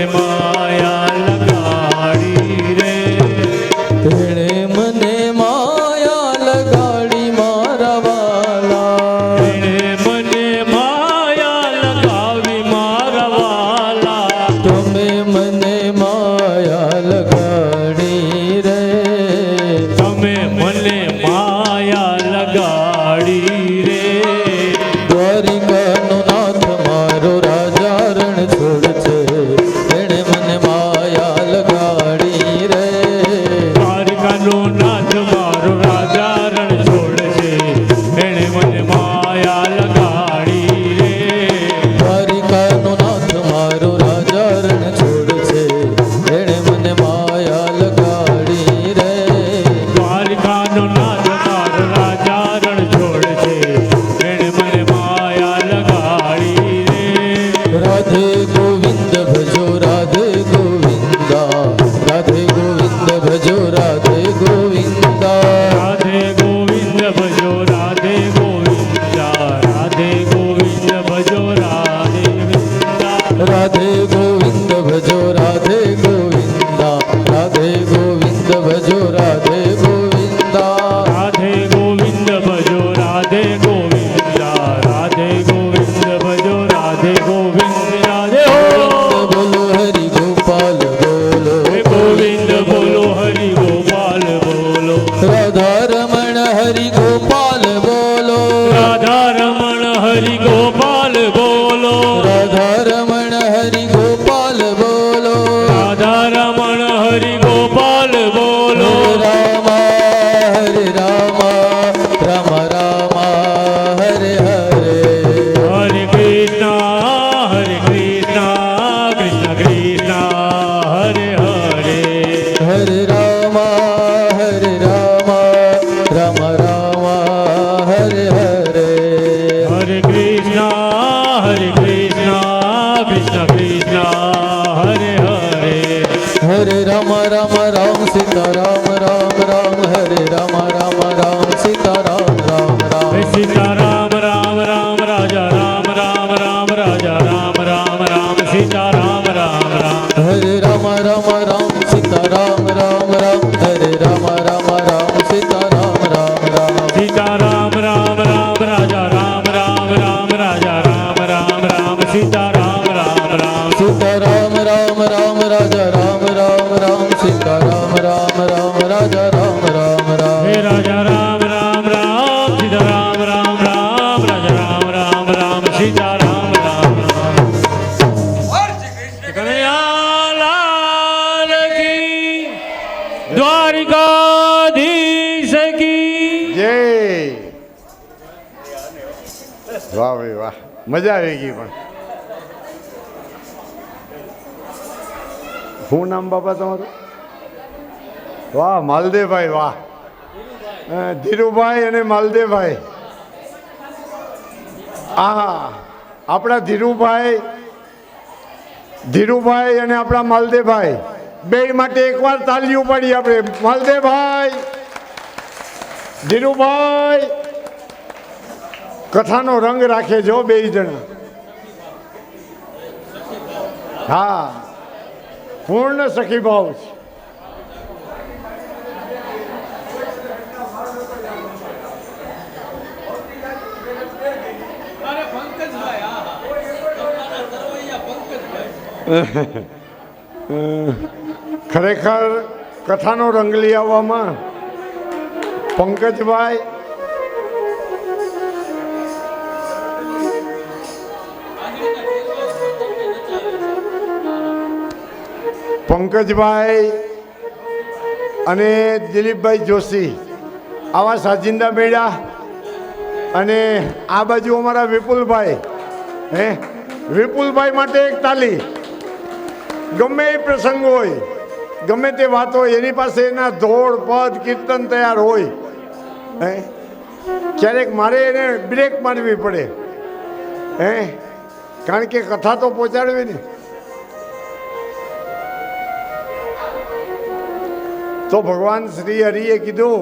મને માયા લગાડી રે, તેણે મને માયા લગાડી મારા વાલા, તેણે મને માયા લગાવી મારા વાલા, તમે મને માયા લગાડી રે, તમે મને માયા લગાડી રે, દ્વારિકાનો નાથ મારો રાજા રણ છોડ છે, તેણે મને માયા લગાડી રે, દ્વારિકાનો નાથ મારો રાજા રણ છોડ છે, એણે મને માયા લગાડી રે, દ્વારિકાનો નાથ મારો રાજા રણ છોડ છે, તેણે મને માયા લગાડી રે, દ્વારિકાનો નાથ મારો રાજા રણ છોડ છે, એણે મને માયા લગાડી રે, રાધે ગોવિંદ ભજો રાધે ગોવિંદા, રાધે ગોવિંદ ભજો રાધે ગોવિંદા, રાધે ગોવિંદ ભજો રાધે ગોવિંદા, રાધે ગોવિંદ ભજો રાધે ગોવિંદા, રાધે ગોવિંદ ભજો રાધે ગોવિંદા, રાધે ગોવિંદ ભજો રાધે ગોવિંદા, રાધે ગોવિંદ ભજો રાધે ગોવિંદા, રાધે ગોવિંદ ભજો રાધે ગોવિંદા, જય હો બોલો હરિ ગોપાલ બોલો, ગોવિંદ બોલો હરિ ગોપાલ બોલો, રાધા રમણ હરિ ગોપાલ બોલો, રાધા રમણ હરિ ગોપાલ બોલો, રાધા રમણ હરિ ગોપાલ બોલો, રાધા રમણ હરિ ગોપાલ બોલો, રામ હરે રામ રામ રામ હરે હરે, હરે કૃષ્ણ કૃષ્ણ કૃષ્ણ હરે હરે, હરે રામ રામ રામ હરે હરે, હરે કૃષ્ણ કૃષ્ણ કૃષ્ણ હરે હરે, હરે રામ રામ રામ સીતા રામ રામ રામ, હરે રામ રામ રામ સીતા રામ રામ રામ, સીતા રામ રામ રામ રાજા રામ રામ રામ રાજા રામ રામ રામ સીતા રામ રામ રામ, હરે રામ રામ રામ સીતા રામ રામ રામ, હરે રામ રામ રામ સીતા રામ રામ રામ, સીતા રામ રામ રામ રાજા રામ રામ રામ રાજા રામ રામ રામ સીતા રામ રામ રામ, સીતા રામ રામ રામ રાજા રામ રામ રામ, સીતા રામ રામ રામ રાજા રામ રામ રામ, હે રાજા રામ રામ રામ સીતા રામ રામ રામ રાજા રામ રામ રામ સીતા રામ રામ રામ, કનૈયાલાલ કી, દ્વારિકાધીશ કી જય. વાહ ભાઈ વાહ, મજા આવી ગઈ. પણ શું નામ બાપા તમારું? વાહ માલદેવભાઈ, વાહ ધીરુભાઈ અને માલદેવભાઈ. આપણા ધીરુભાઈ અને આપણા માલદેવભાઈ બે માટે એકવાર તાલીઓ પાડી આપણે. માલદેવભાઈ, ધીરુભાઈ કથાનો રંગ રાખે જો બે જણા. હા, પૂર્ણ સખી ભાવ છે. ખરેખર કથાનો રંગ લઈ આવવામાં પંકજભાઈ, અને દિલીપભાઈ જોશી આવા સાજિંદા મેળા. અને આ બાજુ અમારા વિપુલભાઈ, વિપુલભાઈ માટે એક તાલી. ગમે એ પ્રસંગ હોય, ગમે તે વાત હોય, એની પાસે એના ધોળ પદ કીર્તન તૈયાર હોય. ક્યારેક મારે એને બ્રેક મારવી પડે, કારણ કે કથા તો પહોંચાડવી ને. તો ભગવાન શ્રી હરિએ કીધું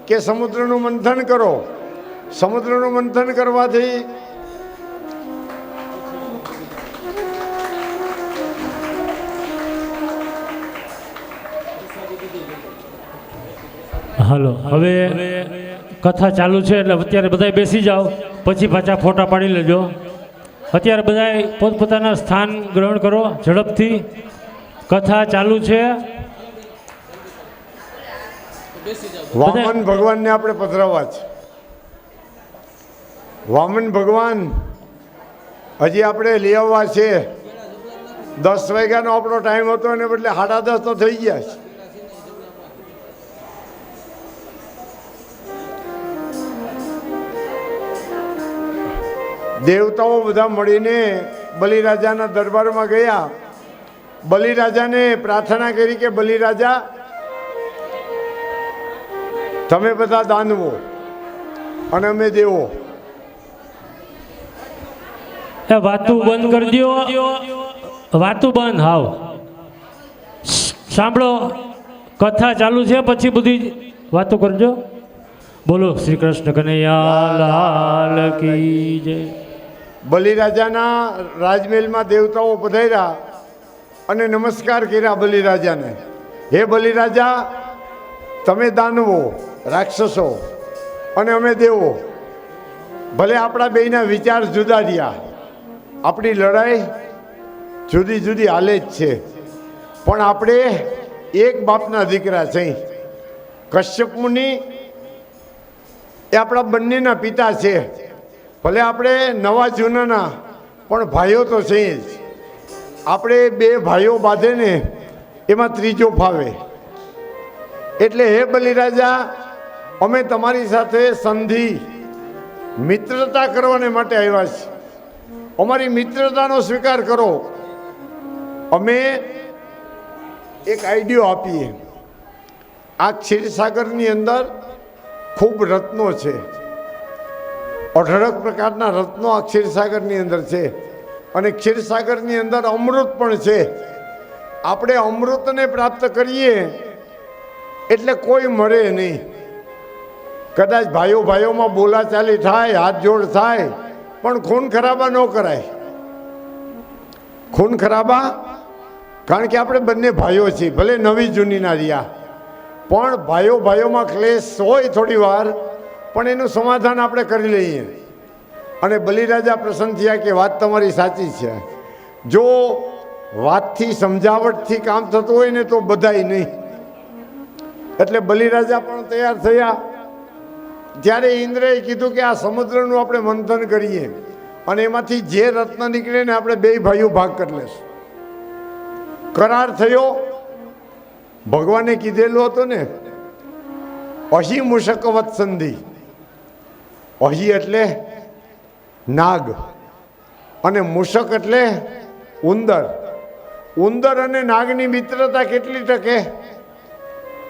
કે સમુદ્રનું મંથન કરો. સમુદ્રનું મંથન કરવાથી હાલો હવે કથા ચાલુ છે એટલે અત્યારે બધા બેસી જાઓ, પછી પાછા ફોટા પાડી લેજો. અત્યારે બધા પોતપોતાના સ્થાન ગ્રહણ કરો ઝડપથી. કથા ચાલુ છે. વામન ભગવાનને આપણે પધરાવવા છે. વામન ભગવાન હજી આપણે લઈ આવવા છે. 10 વાગ્યાનો આપણો ટાઈમ હતો એને બદલે 10:30 તો થઈ ગયા છે. દેવતાઓ બધા મળીને બલિરાજાના દરબારમાં ગયા. બલિરાજાને પ્રાર્થના કરી કે બલિરાજા તમે બધા દાનવો અને અમે દેવો. એ વાતું બંધ કરી દો, વાતું બંધ. હાવ સાંભળો, કથા ચાલુ છે, પછી બધી વાતો કરજો. બોલો શ્રી કૃષ્ણ કનૈયા લાલ કી જય. બલિરાજાના રાજમહેલમાં દેવતાઓ પધાર્યા અને નમસ્કાર કર્યા બલિરાજાને. હે બલિરાજા, તમે દાનવો રાક્ષસો અને અમે દેવો. ભલે આપણા બેયના વિચાર જુદા રહ્યા, આપણી લડાઈ જુદી જુદી હાલે જ છે, પણ આપણે એક બાપના દીકરા છે. કશ્યપ મુનિ એ આપણા બંનેના પિતા છે. ભલે આપણે નવા જૂનાના પણ ભાઈઓ તો છે જ. આપણે બે ભાઈઓ બાંધે ને એમાં ત્રીજો ફાવે. એટલે હે બલિરાજા, અમે તમારી સાથે સંધિ મિત્રતા કરવાને માટે આવ્યા છીએ. અમારી મિત્રતાનો સ્વીકાર કરો. અમે એક આઈડિયો આપીએ. આ ક્ષીરસાગરની અંદર ખૂબ રત્નો છે. 18 પ્રકારના રત્નો આ ક્ષીરસાગરની અંદર છે અને ક્ષીરસાગરની અંદર અમૃત પણ છે. આપણે અમૃતને પ્રાપ્ત કરીએ એટલે કોઈ મરે નહીં. કદાચ ભાઈઓ ભાઈઓમાં બોલાચાલી થાય, હાથ જોડ થાય, પણ ખૂન ખરાબા ન કરાય. ખૂન ખરાબા, કારણ કે આપણે બંને ભાઈઓ છીએ. ભલે નવી જૂનીના રહ્યા, પણ ભાઈઓ ભાઈઓમાં ક્લેશ હોય થોડી વાર, પણ એનું સમાધાન આપણે કરી લઈએ. અને બલિરાજા પ્રસન્ન થયા કે વાત તમારી સાચી છે. જો વાતથી સમજાવટથી કામ થતું હોય ને તો બધાય નહીં. એટલે બલિરાજા પણ તૈયાર થયા. ત્યારે ઇન્દ્રએ કીધું કે આ સમુદ્રનું આપણે મંથન કરીએ અને એમાંથી જે રત્ન નીકળે ને આપણે બે ભાઈઓ ભાગ કરી લેશું. કરાર થયો. ભગવાને કીધેલું હતું ને, અહી મુશકવત સંધિ. અહી એટલે નાગ અને મુશક એટલે ઉંદર. ઉંદર અને નાગની મિત્રતા કેટલી ટકે?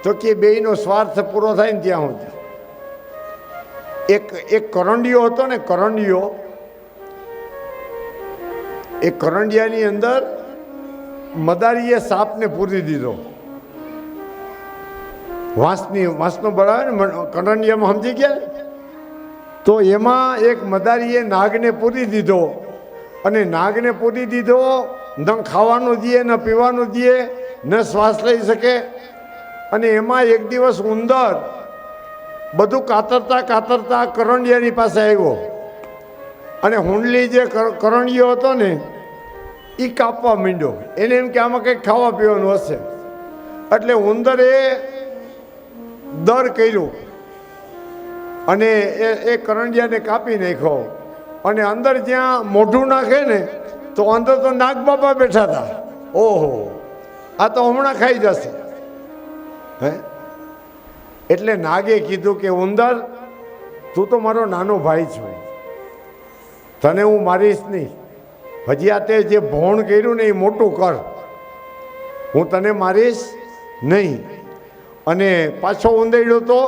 તો કે બેયનો સ્વાર્થ પૂરો થાય ને ત્યાં સુધી. એક કરંડિયો હતો ને, કરંડિયો. એ કરંડિયાની અંદર મદારીએ સાપને પૂરી દીધો. વાંસનો બનાવે ને કરંડિયામાં, સમજી ગયા? તો એમાં એક મદારીએ નાગને પૂરી દીધો. અને નાગને પૂરી દીધો, ન ખાવાનું દે, ન પીવાનું દે, ન શ્વાસ લઈ શકે. અને એમાં એક દિવસ ઉંદર બધું કાતરતા કાતરતા કરંડિયાની પાસે આવ્યો અને હુંડલી જે કરંડિયો હતો ને એ કાપવા માંડ્યો. એને એમ કે આમાં કંઈક ખાવા પીવાનું હશે. એટલે ઉંદરે દર કર્યું અને એ કરંડિયાને કાપી નાખ્યો. અને અંદર જ્યાં મોઢું નાખે ને તો અંદર તો નાગબાબા બેઠા હતા. ઓહો, આ તો હમણાં ખાઈ જશે. હે, એટલે નાગે કીધું કે ઉંદર, તું તો મારો નાનો ભાઈ છો, તને હું મારીશ નહીં. હજી આ તે જે ભોણ કર્યું ને એ મોટું કર, હું તને મારીશ નહીં. અને પાછો ઉંદરડો તો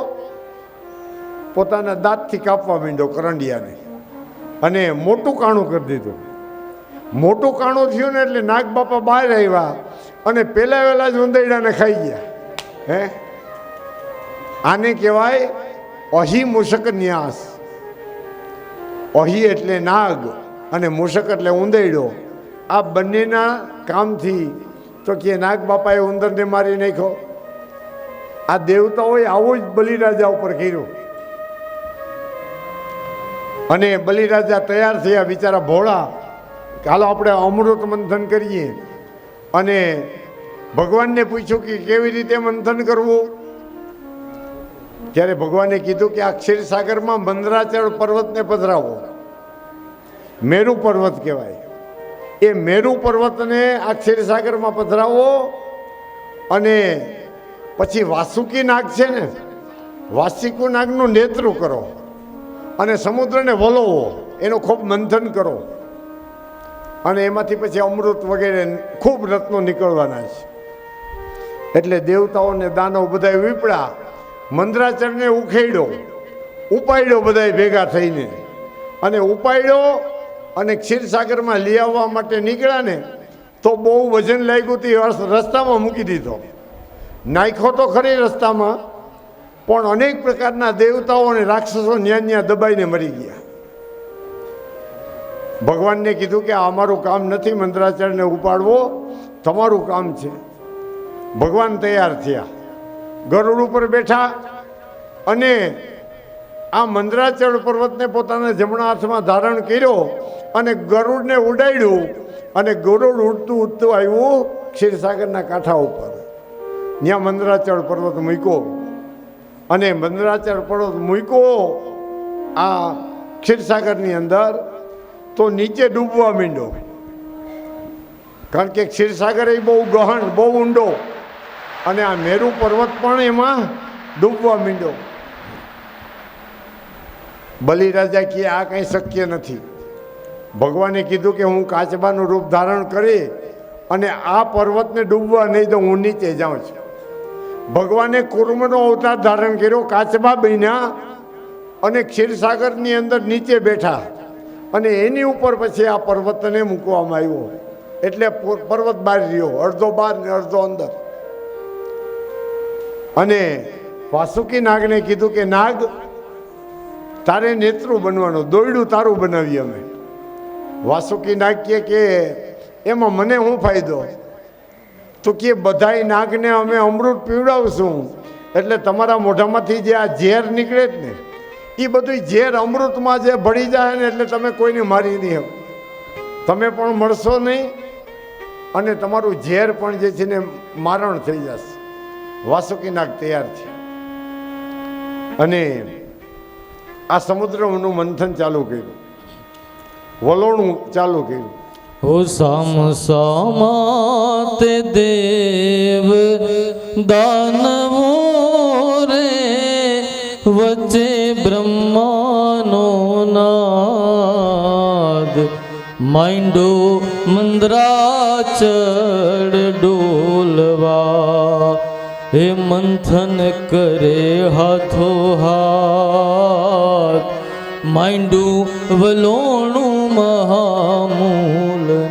પોતાના દાંતથી કાપવા માંડ્યો કરંડિયાને અને મોટું કાણું કરી દીધું. મોટું કાણું થયું ને એટલે નાગ બાપા બહાર આવ્યા અને પહેલા વહેલા જ ઉંદરડાને ખાઈ ગયા. હે, આને કહેવાય અહી મુશક ન્યાસ. અહી એટલે નાગ અને મુશક એટલે ઉંદરડો. આ બંનેના કામથી તો કે નાગ બાપાએ ઉંદરને મારી નાખ્યો. આ દેવતાઓએ આવું જ બલિરાજા ઉપર કર્યું. અને બલિરાજા તૈયાર થયા, બિચારા ભોળા, કે હાલો આપણે અમૃત મંથન કરીએ. અને ભગવાનને પૂછ્યું કે કેવી રીતે મંથન કરવું. ત્યારે ભગવાને કીધું કે આ ક્ષીરસાગરમાં મંદરાચળ પર્વતને પધરાવો. મેરુ પર્વત કહેવાય. એ મેરુ પર્વતને આ ક્ષીરસાગરમાં પધરાવો. અને પછી વાસુકી નાગ છે ને, વાસિકુ નાગનું નેતૃ કરો અને સમુદ્રને વલોવો, એનું ખૂબ મંથન કરો. અને એમાંથી પછી અમૃત વગેરે ખૂબ રત્નો નીકળવાના છે. એટલે દેવતાઓને દાનવ બધાય વીપડા, મંદરાચળને ઉખેડ્યો, ઉપાડ્યો બધાય ભેગા થઈને. અને ઉપાડ્યો અને ક્ષીરસાગરમાં લઈ આવવા માટે નીકળ્યા ને, તો બહુ વજન લાગ્યું હતું, રસ્તામાં મૂકી દીધો. નાખ્યો તો ખરી રસ્તામાં, પણ અનેક પ્રકારના દેવતાઓ અને રાક્ષસો ન્યા દબાઈને મરી ગયા. ભગવાનને કીધું કે આ અમારું કામ નથી મંદરાચળને ઉપાડવો, તમારું કામ છે. ભગવાન તૈયાર થયા, ગરુડ ઉપર બેઠા અને આ મંદરાચળ પર્વતને પોતાના જમણા હાથમાં ધારણ કર્યો અને ગરુડને ઉડાડ્યું. અને ગરુડ ઉડતું ઉડતું આવ્યું ક્ષીરસાગરના કાંઠા ઉપર. ત્યાં મંદરાચળ પર્વત મૂક્યો. અને મંદરાચળ પર્વત મૂક્યો આ ક્ષીરસાગરની અંદર, તો નીચે ડૂબવા માંડ્યો. કારણ કે ક્ષીરસાગર એ બહુ ગહન, બહુ ઊંડો, અને આ મેરુ પર્વત પણ એમાં ડૂબવા માંડ્યો. બલિરાજા કહે આ કંઈ શક્ય નથી. ભગવાને કીધું કે હું કાચબાનું રૂપ ધારણ કરી અને આ પર્વતને ડૂબવા નહીં તો હું નીચે જાઉં છું. ભગવાને કુર્મનો અવતાર ધારણ કર્યો, કાચબા બન્યા અને ક્ષીરસાગરની અંદર નીચે બેઠા. અને એની ઉપર પછી આ પર્વતને મૂકવામાં આવ્યો. એટલે પર્વત બહાર રહ્યો, અડધો બહાર ને અડધો અંદર. અને વાસુકી નાગને કીધું કે નાગ, તારે નેતૃ બનવાનો, દોયડું તારું બનાવીએ અમે. વાસુકી નાગ કે એમાં મને શું ફાયદો? તો કે બધાય નાગને અમે અમૃત પીવડાવશું, એટલે તમારા મોઢામાંથી જે આ ઝેર નીકળે જ ને, એ બધું ઝેર અમૃતમાં જે ભળી જાય ને, એટલે તમે કોઈને મારી નહીં, તમે પણ મળશો નહીં, અને તમારું ઝેર પણ જે છે ને મારણ થઈ જશે. વાસુકી નાગ તૈયાર છે. અને આ સમુદ્રનું મંથન ચાલુ કર્યું, વલોણું ચાલુ કર્યું. ઓ સામ સામાતે દેવ દાનવો રે, વચ્ચે બ્રહ્માનો નાદ, માંડો મંદરાચળ ડોલવા, હે મંથન કરે હાથો હાથ, માંડું વલોણું મહામૂલનું.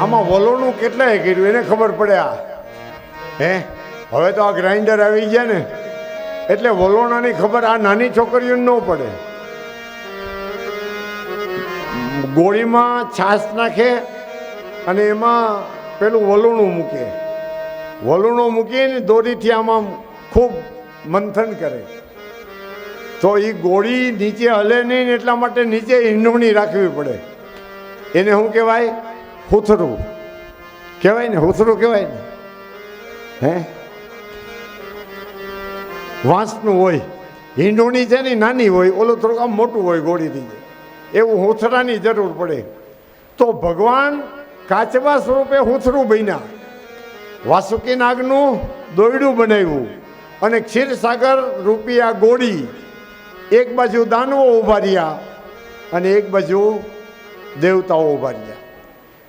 આમાં વલોણું કેટલાય કર્યું એને ખબર પડે. આ હવે તો આ ગ્રાઇન્ડર આવી ગયા ને, એટલે વલોણાની ખબર આ નાની છોકરીઓને ન પડે. ગોળીમાં છાશ નાખે અને એમાં પેલું વલોણું મૂકે. વલોણું મૂકીને દોરીથી આમાં ખૂબ મંથન કરે, તો એ ગોળી નીચે હલે નહીં, એટલા માટે નીચે ઈંડોણી રાખવી પડે. એને શું કહેવાય? હુથરું કહેવાય ને, હુથરું કહેવાય ને. વાંસનું હોય, ઈંડોણી છે ને નાની હોય, ઓલું થોડુંક આમ મોટું હોય ગોળીથી, એવું હુથરાની જરૂર પડે. તો ભગવાન કાચબા સ્વરૂપે હુથરું બન્યા, વાસુકી નાગનું દોયડું બનાવ્યું, અને ક્ષીરસાગર રૂપી આ ગોળી. એક બાજુ દાનવો ઊભા રહ્યા અને એક બાજુ દેવતાઓ ઊભા રહ્યા.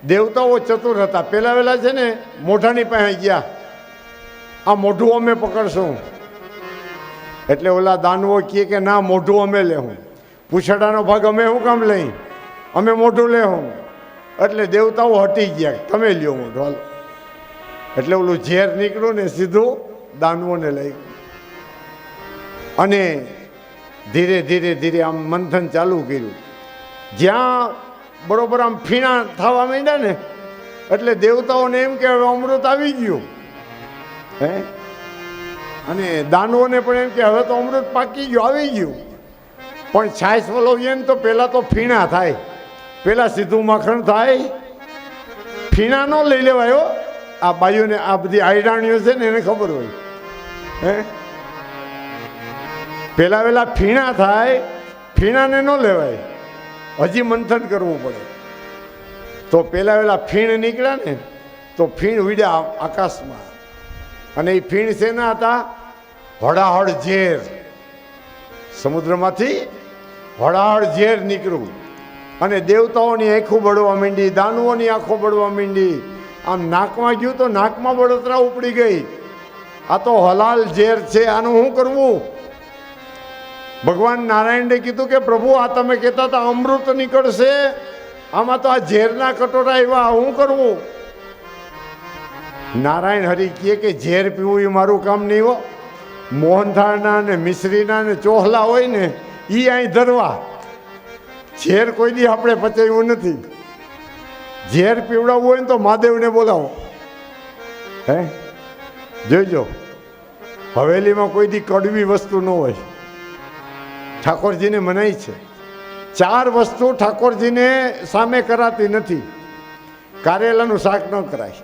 દેવતાઓ ચતુર હતા. પહેલા વહેલા છે ને મોઢાની પાસે ગયા, આ મોઢું અમે પકડશું. એટલે ઓલા દાનવો કહે કે ના, મોઢું અમે લેવું, પૂછડાનો ભાગ અમે શું કામ લઈ, અમે મોઢું લેવું. એટલે દેવતાઓ હટી ગયા, તમે લ્યો મોઢું હાલો. એટલે ઓલું ઝેર નીકળ્યું ને સીધું દાનવોને લઈ ગયું. અને ધીરે ધીરે ધીરે આમ મંથન ચાલુ કર્યું. જ્યાં બરોબર આમ ફીણા થવા માંડ્યા ને, એટલે દેવતાઓને એમ કે હવે અમૃત આવી ગયું. અને દાનવોને પણ એમ કે હવે તો અમૃત પાકી ગયું, આવી ગયું, પણ છાશ વલોવીએ ને તો પહેલાં તો ફીણા થાય, પહેલાં સીધું માખણ થાય. ફીણા ન લઈ લેવાયો. આ બાયુને આ બધી આયડાણીઓ છે ને એને ખબર હોય. હે પહેલાં વહેલા ફીણા થાય, ફીણાને ન લેવાય, હજી મંથન કરવું પડે. તો પહેલાં વહેલા ફીણ નીકળ્યા ને તો ફીણ ઉડ્યા આકાશમાં. અને એ ફીણ શેના હતા? હળાહળ ઝેર. સમુદ્રમાંથી હળાહળ ઝેર નીકળ્યું અને દેવતાઓની આંખો બળવા માંડી, દાનવોની આંખો બળવા માંડી. આમ નાકમાં ગયું તો નાકમાં બળતરા ઉપડી ગઈ. આ તો હલાલ ઝેર છે, આનું શું કરવું? ભગવાન નારાયણને કીધું કે પ્રભુ આ તમે કહેતા હતા અમૃત નીકળશે, આમાં તો આ ઝેરના કટોરા આવ્યા, શું કરવું? નારાયણ હરિ કહે કે ઝેર પીવું એ મારું કામ નહીં હો. મોહનથાળના ને મિશ્રીના ને ચોહલા હોય ને એ અહીં ધરવા. ઝેર કોઈ દી આપણે પચાવ્યું નથી. ઝેર પીવડાવવું હોય ને તો મહાદેવને બોલાવો. હે જોઈજો, હવેલીમાં કોઈ દી કડવી વસ્તુ ન હોય. ઠાકોરજીને મનાઈ છે. 4 વસ્તુ ઠાકોરજીને સામે કરાતી નથી. કારેલાનું શાક ન કરાય,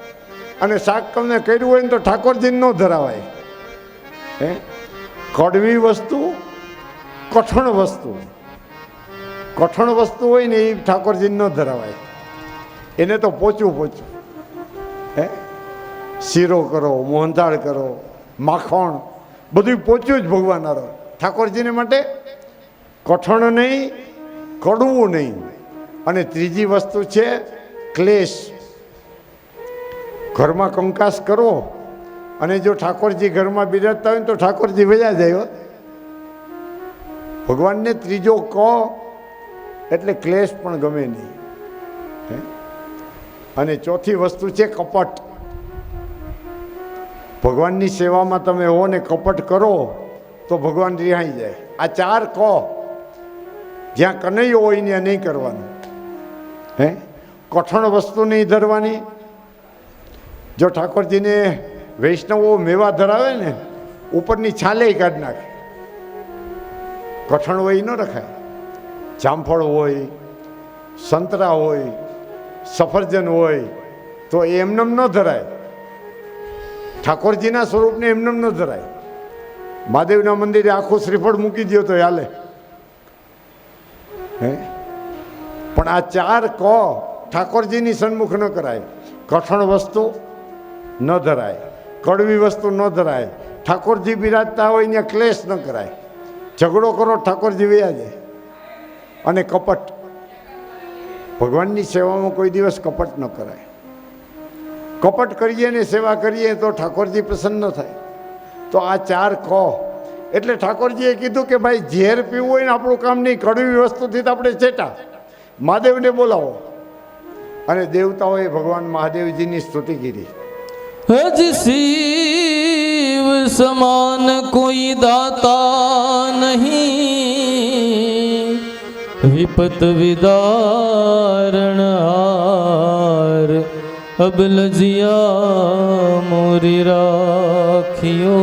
અને શાક તમને કર્યું હોય ને તો ઠાકોરજીને ન ધરાવાય. હે કડવી વસ્તુ, કઠણ વસ્તુ. કઠણ વસ્તુ હોય ને એ ઠાકોરજીને ન ધરાવાય, એને તો પોચું. હે શીરો કરો, મોહનથાળ કરો, માખણ, બધું પોચ્યું જ ભગવાન આરો. ઠાકોરજીને માટે કઠણ નહીં, કડવું નહીં. અને ત્રીજી વસ્તુ છે ક્લેશ. ઘરમાં કંકાસ કરો અને જો ઠાકોરજી ઘરમાં બિરાજતા હોય ને તો ઠાકોરજી વયા જાય. ભગવાનને ત્રીજો ક એટલે ક્લેશ પણ ગમે નહીં. અને ચોથી વસ્તુ છે કપટ. ભગવાનની સેવામાં તમે હો ને કપટ કરો તો ભગવાન રિહાઈ જાય. આ 4 ક જ્યાં કનૈયો હોય ત્યાં નહીં કરવાનું. હે કઠણ વસ્તુ નહીં ધરવાની. જો ઠાકોરજીને વૈષ્ણવો મેવા ધરાવે ને ઉપરની છાલે કાઢી નાખે. કઠણ હોય ન રખાય. જામફળ હોય, સંતરા હોય, સફરજન હોય તો એમનેમ ન ધરાય. ઠાકોરજીના સ્વરૂપને એમનેમ ન ધરાય. મહાદેવના મંદિરે આખું શ્રીફળ મૂકી દો તો હાલે. હે પણ આ 4 ક ઠાકોરજીની સન્મુખ ન કરાય. કઠણ વસ્તુ ન ધરાય, કડવી વસ્તુ ન ધરાય. ઠાકોરજી બિરાજતા હોય ત્યાં ક્લેશ ન કરાય. ઝઘડો કરો ઠાકોરજી વયા જાય. અને કપટ, ભગવાનની સેવામાં કોઈ દિવસ કપટ ન કરાય. કપટ કરીએ ને સેવા કરીએ તો ઠાકોરજી પ્રસન્ન થાય. તો આ 4 ક એટલે ઠાકોરજીએ કીધું કે ભાઈ ઝેર પીવું હોય ને આપણું કામ નહીં, કડવી વસ્તુથી તો આપણે ચેટા. મહાદેવને બોલાવો. અને દેવતાઓએ ભગવાન મહાદેવજીની સ્તુતિ કરી. હજ શિવ સમાન કોઈ દાતા નહીં, વિપત વિદારણ હાર અબલજિયા મોરી રાખ્યો,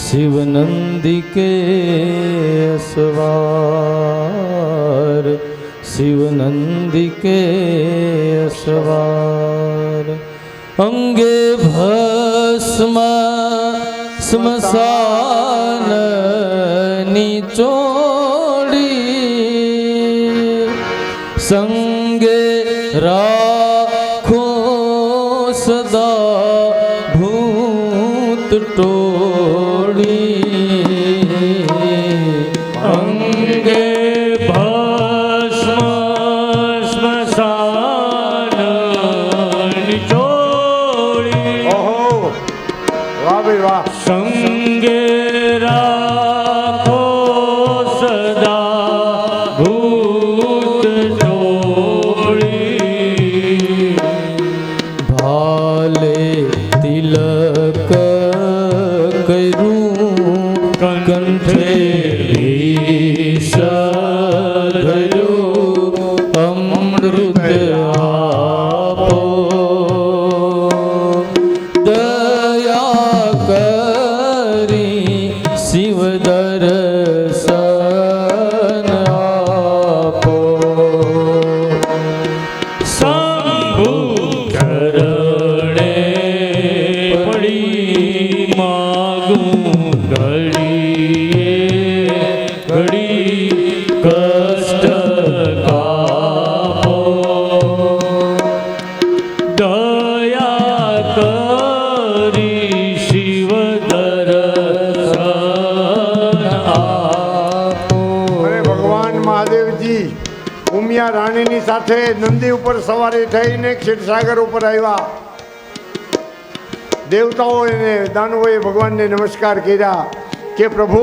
શિવ નંદિકે અસવાર, શિવ નંદિકે અસવાર. અંગે ભસ્મ સ્મશાન ચોડી, સંગે રાખો સદા ભૂત ટોળી. અંગે ભસ્મ સ્મશાન ચોળી. ઓહો, વાહ ભાઈ વાહ. સંગે રાખો સદા ભૂત ટોળી. ભાલે તિલક કર્યું કંઠે ધર્યું, અમૃત આપો દયા કર મળી માગું ઘડીએ ઘડી કષ્ટ કાપો દયા કરી શિવ દર્શન આપો. અરે ભગવાન મહાદેવજી ઉમિયા રાણીની સાથે નંદી ઉપર સવારી થઈને ક્ષીરસાગર ઉપર આવ્યા. દેવતાઓએ દાનવોએ ભગવાનને નમસ્કાર કર્યા કે પ્રભુ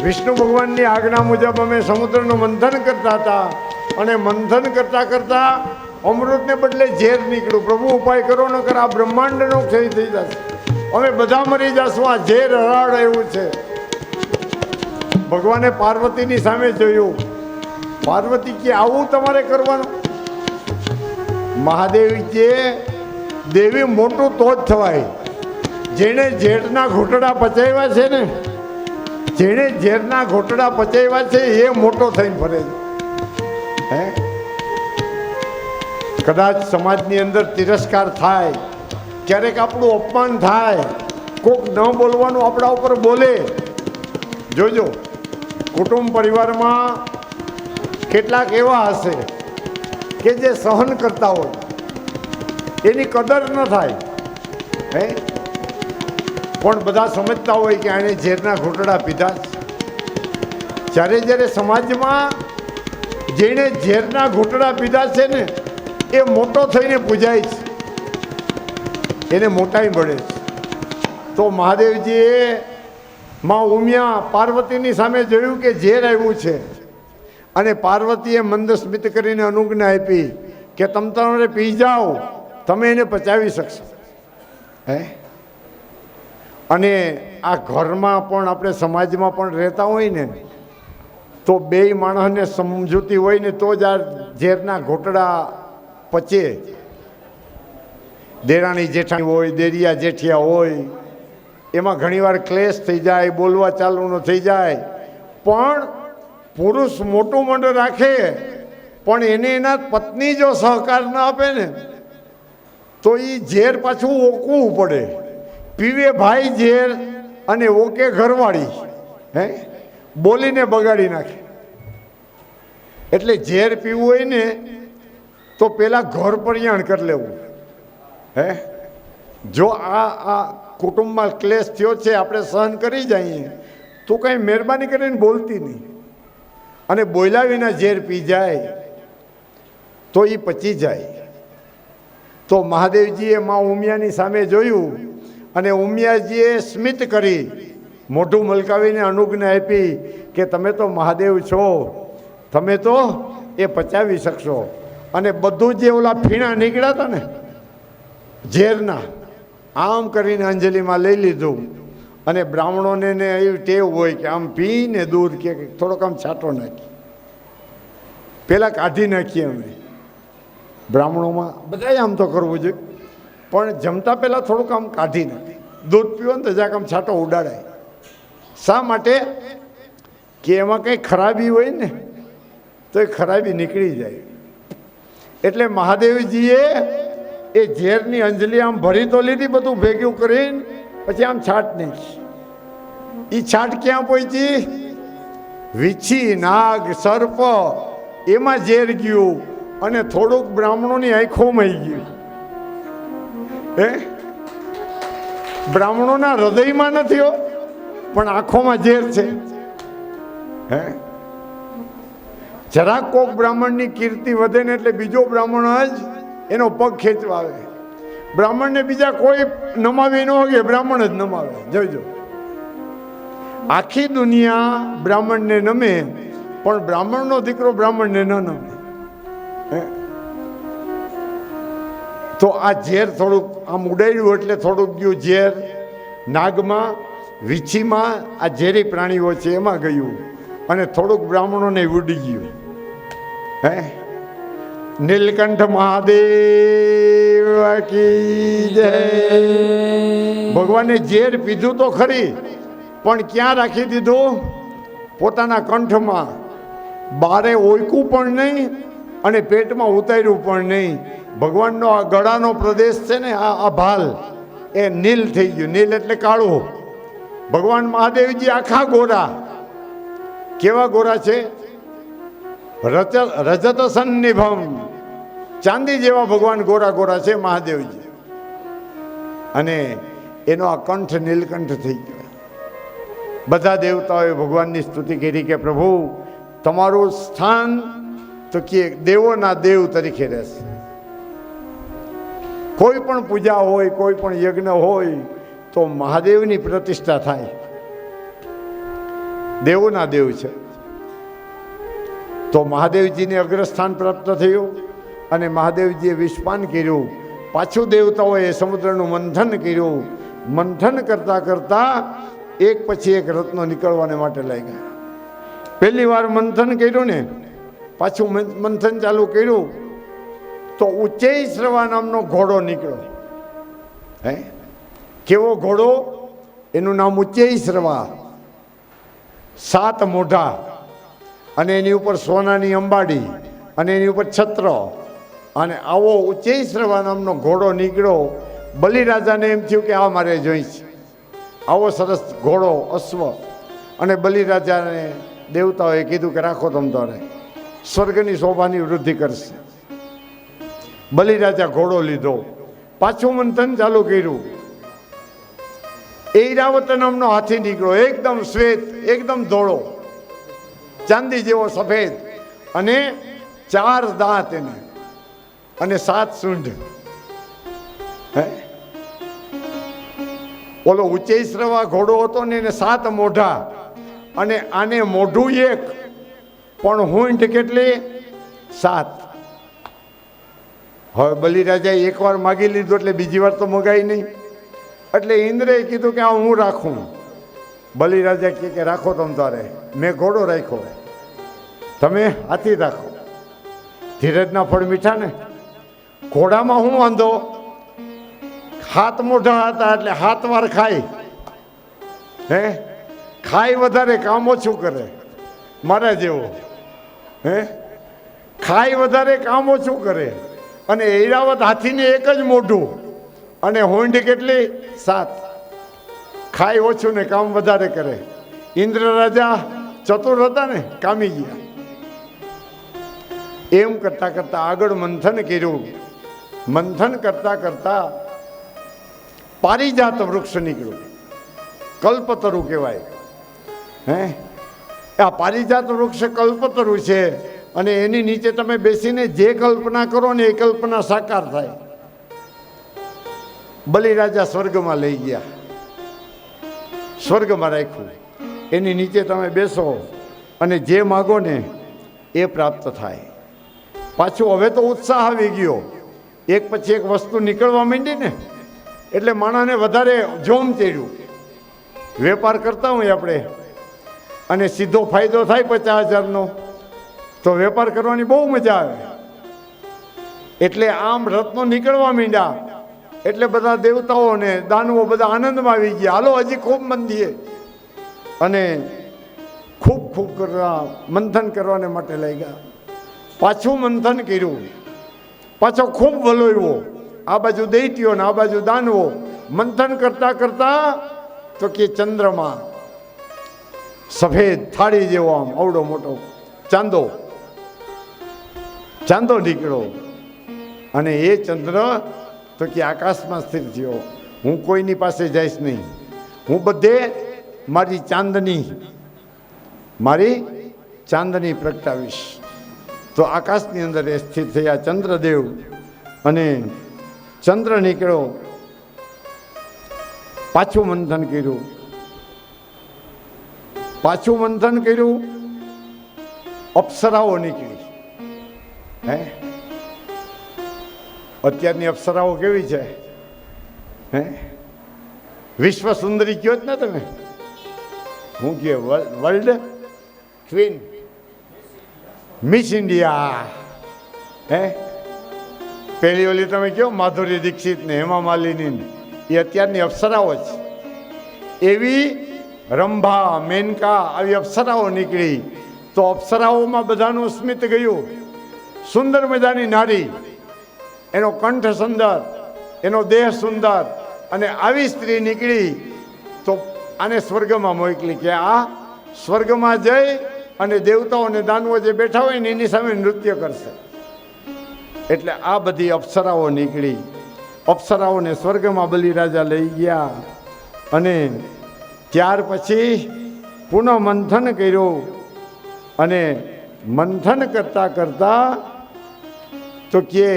વિષ્ણુ ભગવાનની આજ્ઞા મુજબ અમે સમુદ્રનું મંથન કરતા હતા અને મંથન કરતા કરતા અમૃતને બદલે ઝેર નીકળ્યું. પ્રભુ ઉપાય કરો ન કર આ બ્રહ્માંડનો ક્ષય થઈ જશે, અમે બધા મરી જશું, આ ઝેર હરાડ એવું છે. ભગવાને પાર્વતીની સામે જોયું. પાર્વતી કે આવું તમારે કરવાનું? મહાદેવજીએ દેવી મોટું તો જ થવાય જેણે ઝેરના ઘૂંટડા પચાવ્યા છે ને, જેણે ઝેરના ઘૂંટડા પચાવ્યા છે એ મોટો થઈને ફરે છે. હે કદાચ સમાજની અંદર તિરસ્કાર થાય, ક્યારેક આપણું અપમાન થાય, કોક ન બોલવાનું આપણા ઉપર બોલે. જોજો કુટુંબ પરિવારમાં કેટલાક એવા હશે કે જે સહન કરતા હોય, એની કદર ન થાય. હે પણ બધા સમજતા હોય કે આણે ઝેરના ઘૂંટડા પીધા. જ્યારે જ્યારે સમાજમાં જેણે ઝેરના ઘૂંટડા પીધા છે ને એ મોટો થઈને પૂજાય છે, એને મોટાઈ મળે છે. તો મહાદેવજીએ માં ઉમિયા પાર્વતીની સામે જોયું કે ઝેર આવ્યું છે અને પાર્વતીએ મંદસ્મિત કરીને અનુજ્ઞા આપી કે તમ તમારે પી જાઓ, તમે એને પચાવી શકશો. હે અને આ ઘરમાં પણ આપણે સમાજમાં પણ રહેતા હોય ને તો બેય માણસને સમજૂતી હોય ને તો જ આ ઝેરના ઘોટડા પચે. દેરાણી જેઠાણી હોય, દેરિયા જેઠિયા હોય, એમાં ઘણીવાર ક્લેશ થઈ જાય, બોલવા ચાલવાનું થઈ જાય. પણ પુરુષ મોટું મંડ રાખે પણ એને એના પત્ની જો સહકાર ન આપે ને તો એ ઝેર પાછું ઓકવું પડે. પીવે ભાઈ ઝેર અને ઓકે ઘરવાળી. હે બોલીને બગાડી નાખે. એટલે ઝેર પીવું હોય ને તો પેલા ઘર પરિયાણ કરી લેવું. હે જો આ કુટુંબમાં ક્લેશ થયો છે, આપણે સહન કરી જઈએ તો કંઈ મહેરબાની કરીને બોલતી નહીં. અને બોલ્યા વિના ઝેર પી જાય તો એ પચી જાય. તો મહાદેવજીએ માં ઉમિયાની સામે જોયું અને ઉમિયાજીએ સ્મિત કરી, મોઢું મલકાવીને અનુજ્ઞા આપી કે તમે તો મહાદેવ છો, તમે તો એ પચાવી શકશો. અને બધું જે ઓલા ફીણા નીકળ્યા હતા ને ઝેરના, આમ કરીને અંજલિમાં લઈ લીધું. અને બ્રાહ્મણોને એવી ટેવ હોય કે આમ પીને દૂધ કે થોડોક આમ છાંટો નાખી, પહેલાં કાઢી નાખીએ અમે બ્રાહ્મણોમાં. બધાએ આમ તો કરવું જોઈએ પણ જમતા પહેલાં થોડુંક આમ કાઢી નાખે. દૂધ પીવો ને તો જરાક આમ છાંટો ઉડાડાય. શા માટે? કે એમાં કંઈ ખરાબી હોય ને તો એ ખરાબી નીકળી જાય. એટલે મહાદેવજીએ એ ઝેરની અંજલિ આમ ભરી તો લીધી, બધું ભેગું કરીને પછી આમ છાટ નાખી. એ છાટ ક્યાં પહોંચી? વીછી, નાગ, સર્પ એમાં ઝેર ગયું અને થોડુંક બ્રાહ્મણોની આંખોમાં ગયું. હે બ્રાહ્મણોના હૃદયમાં નથી હો, પણ આંખોમાં ઝેર છે. હે જરાક કોક બ્રાહ્મણની કીર્તિ વધે ને એટલે બીજો બ્રાહ્મણ જ એનો પગ ખેંચવા આવે. બ્રાહ્મણને બીજા કોઈ નમાવી ન હોય, બ્રાહ્મણ જ નમાવે. જોજો આખી દુનિયા બ્રાહ્મણને નમે પણ બ્રાહ્મણનો દીકરો બ્રાહ્મણને ન નમે. તો આ ઝેર થોડુંક આમ ઉડાડ્યું એટલે થોડુંક ગયું ઝેર નાગમાં, વીછીમાં, આ ઝેરી પ્રાણીઓ છે એમાં ગયું અને થોડુંક બ્રાહ્મણોને ઉડી ગયું. હે નીલકંઠ મહાદેવ કી જય. ભગવાને ઝેર પીધું તો ખરી પણ ક્યાં રાખી દીધું? પોતાના કંઠમાં. બારે ઓળકું પણ નહીં અને પેટમાં ઉતાર્યું પણ નહીં. ભગવાનનો આ ગળાનો પ્રદેશ છે ને, આ ભાલ, એ નીલ થઈ ગયું. નીલ એટલે કાળું. ભગવાન મહાદેવજી આખા ગોરા. કેવા ગોરા છે? રજત સન્નિભમ, ચાંદી જેવા ભગવાન ગોરા ગોરા છે મહાદેવજી. અને એનો આ કંઠ નીલકંઠ થઈ ગયો. બધા દેવતાઓએ ભગવાનની સ્તુતિ કરી કે પ્રભુ તમારું સ્થાન તો કે દેવોના દેવ તરીકે રહેશે. કોઈ પણ પૂજા હોય, કોઈ પણ યજ્ઞ હોય તો મહાદેવની પ્રતિષ્ઠા થાય. દેવોના દેવ છે તો મહાદેવજીને અગ્રસ્થાન પ્રાપ્ત થયું અને મહાદેવજીએ વિષપાન કર્યું. પાછું દેવતાઓએ સમુદ્રનું મંથન કર્યું. મંથન કરતાં કરતાં એક પછી એક રત્નો નીકળવાને માટે લાગ્યા. પહેલી વાર મંથન કર્યું ને, પાછું મંથન ચાલુ કર્યું તો ઉચ્ચેય શ્રવા નામનો ઘોડો નીકળ્યો. હે, કેવો ઘોડો? એનું નામ ઉચ્ચેય શ્રવા. 7 મોઢા અને એની ઉપર સોનાની અંબાડી અને એની ઉપર છત્ર. અને આવો ઉચ્ચેય શ્રવા નામનો ઘોડો નીકળ્યો. બલિરાજાને એમ થયું કે આ મારે જોઈ છે, આવો સરસ ઘોડો, અશ્વ. અને બલિરાજાને દેવતાઓએ કીધું કે રાખો તમ તારે, સ્વર્ગની શોભાની વૃદ્ધિ કરશે. બલિરાજા ઘોડો લીધો. પાછું મંથન ચાલુ કર્યું. ઐરાવત નામનો હાથી નીકળ્યો. એકદમ શ્વેત, એકદમ ધોળો, ચાંદી જેવો સફેદ, અને 4 દાંત એને, અને 7 સૂંઢ. હે, ઓલો ઉચ્ચેય શ્રવા ઘોડો હતો ને એને 7 મોઢા, અને આને મોઢું એક પણ હૂંઠ કેટલી? 7. હવે બલિરાજાએ એકવાર માગી લીધું એટલે બીજી વાર તો મગાઈ નહીં. એટલે ઇન્દ્રએ કીધું કે આ હું રાખું. બલિરાજા કે રાખો તમ તારે, મેં ઘોડો રાખ્યો, તમે હાથી રાખો. ધીરજના ફળ મીઠા ને. ઘોડામાં હું વાંધો? 7 મોઢા હતા એટલે 7 વાર ખાય. હે, ખાય વધારે, કામ ઓછું કરે. મારા જેવો. હે, ખાય વધારે, કામ ઓછું કરે. અને ઐરાવત હાથીને એક જ મોઢું, અને હોંડ કેટલી? 7. ખાય ઓછું ને કામ વધારે કરે. ઇન્દ્ર રાજા ચતુર હતા ને, કામી ગયા. એમ કરતા કરતા આગળ મંથન કર્યું. મંથન કરતા કરતા પારિજાત વૃક્ષ નીકળ્યું. કલ્પતરુ કહેવાય. હે, આ પારિજાત વૃક્ષ કલ્પતરુ છે. અને એની નીચે તમે બેસીને જે કલ્પના કરો ને એ કલ્પના સાકાર થાય. બલિરાજા સ્વર્ગમાં લઈ ગયા, સ્વર્ગમાં રાખ્યું. એની નીચે તમે બેસો અને જે માગો ને એ પ્રાપ્ત થાય. પાછું હવે તો ઉત્સાહ આવી ગયો. એક પછી એક વસ્તુ નીકળવા માંડી ને એટલે માણસને વધારે જોમ ચડ્યું. વેપાર કરતા હોય આપણે અને સીધો ફાયદો થાય 50,000નો તો વેપાર કરવાની બહુ મજા આવે. એટલે આમ રત્નો નીકળવા માંડ્યા એટલે બધા દેવતાઓ ને દાનવો બધા આનંદમાં આવી ગયા. હાલો હજી ખૂબ મંદીએ. અને ખૂબ ખૂબ કરવા મંથન કરવાને માટે લઈ ગયા. પાછું મંથન કર્યું. પાછો ખૂબ વલોવ્યો. આ બાજુ દૈત્યો ને આ બાજુ દાનવો. મંથન કરતા કરતા તો કે ચંદ્રમાં સફેદ થાળી જેવો, આમ અવડો મોટો ચાંદો નીકળ્યો. અને એ ચંદ્ર તો કે આકાશમાં સ્થિર થયો. હું કોઈની પાસે જઈશ નહીં, હું બધે મારી ચાંદની પ્રગટાવીશ. તો આકાશની અંદર એ સ્થિર થયા ચંદ્રદેવ. અને ચંદ્ર નીકળ્યો. પાછું મંથન કર્યું. અપ્સરાઓ નીકળી. હે, અત્યારની અપ્સરાઓ કેવી છે? હે, વિશ્વ સુંદરી કયો જ ને તમે. હું કે વર્લ્ડ ક્વીન, મિસ ઇન્ડિયા. હે, પેલી ઓલી તમે કહો માધુરી દીક્ષિત ને હેમા માલિની, એ અત્યારની અપ્સરાઓ છે. એવી રંભા, મેનકા આવી અપ્સરાઓ નીકળી. તો અપ્સરાઓમાં બધાનું સ્મિત ગયું. સુંદર મજાની નારી, એનો કંઠ સુંદર, એનો દેહ સુંદર, અને આવી સ્ત્રી નીકળી તો આને સ્વર્ગમાં મોકલી કે આ સ્વર્ગમાં જઈ અને દેવતાઓ અને દાનવો જે બેઠા હોય ને એની સામે નૃત્ય કરશે. એટલે આ બધી અપ્સરાઓ નીકળી. અપ્સરાઓને સ્વર્ગમાં બલિરાજા લઈ ગયા અને ત્યાર પછી પુનઃ મંથન કર્યું. અને મંથન કરતા કરતા તો કે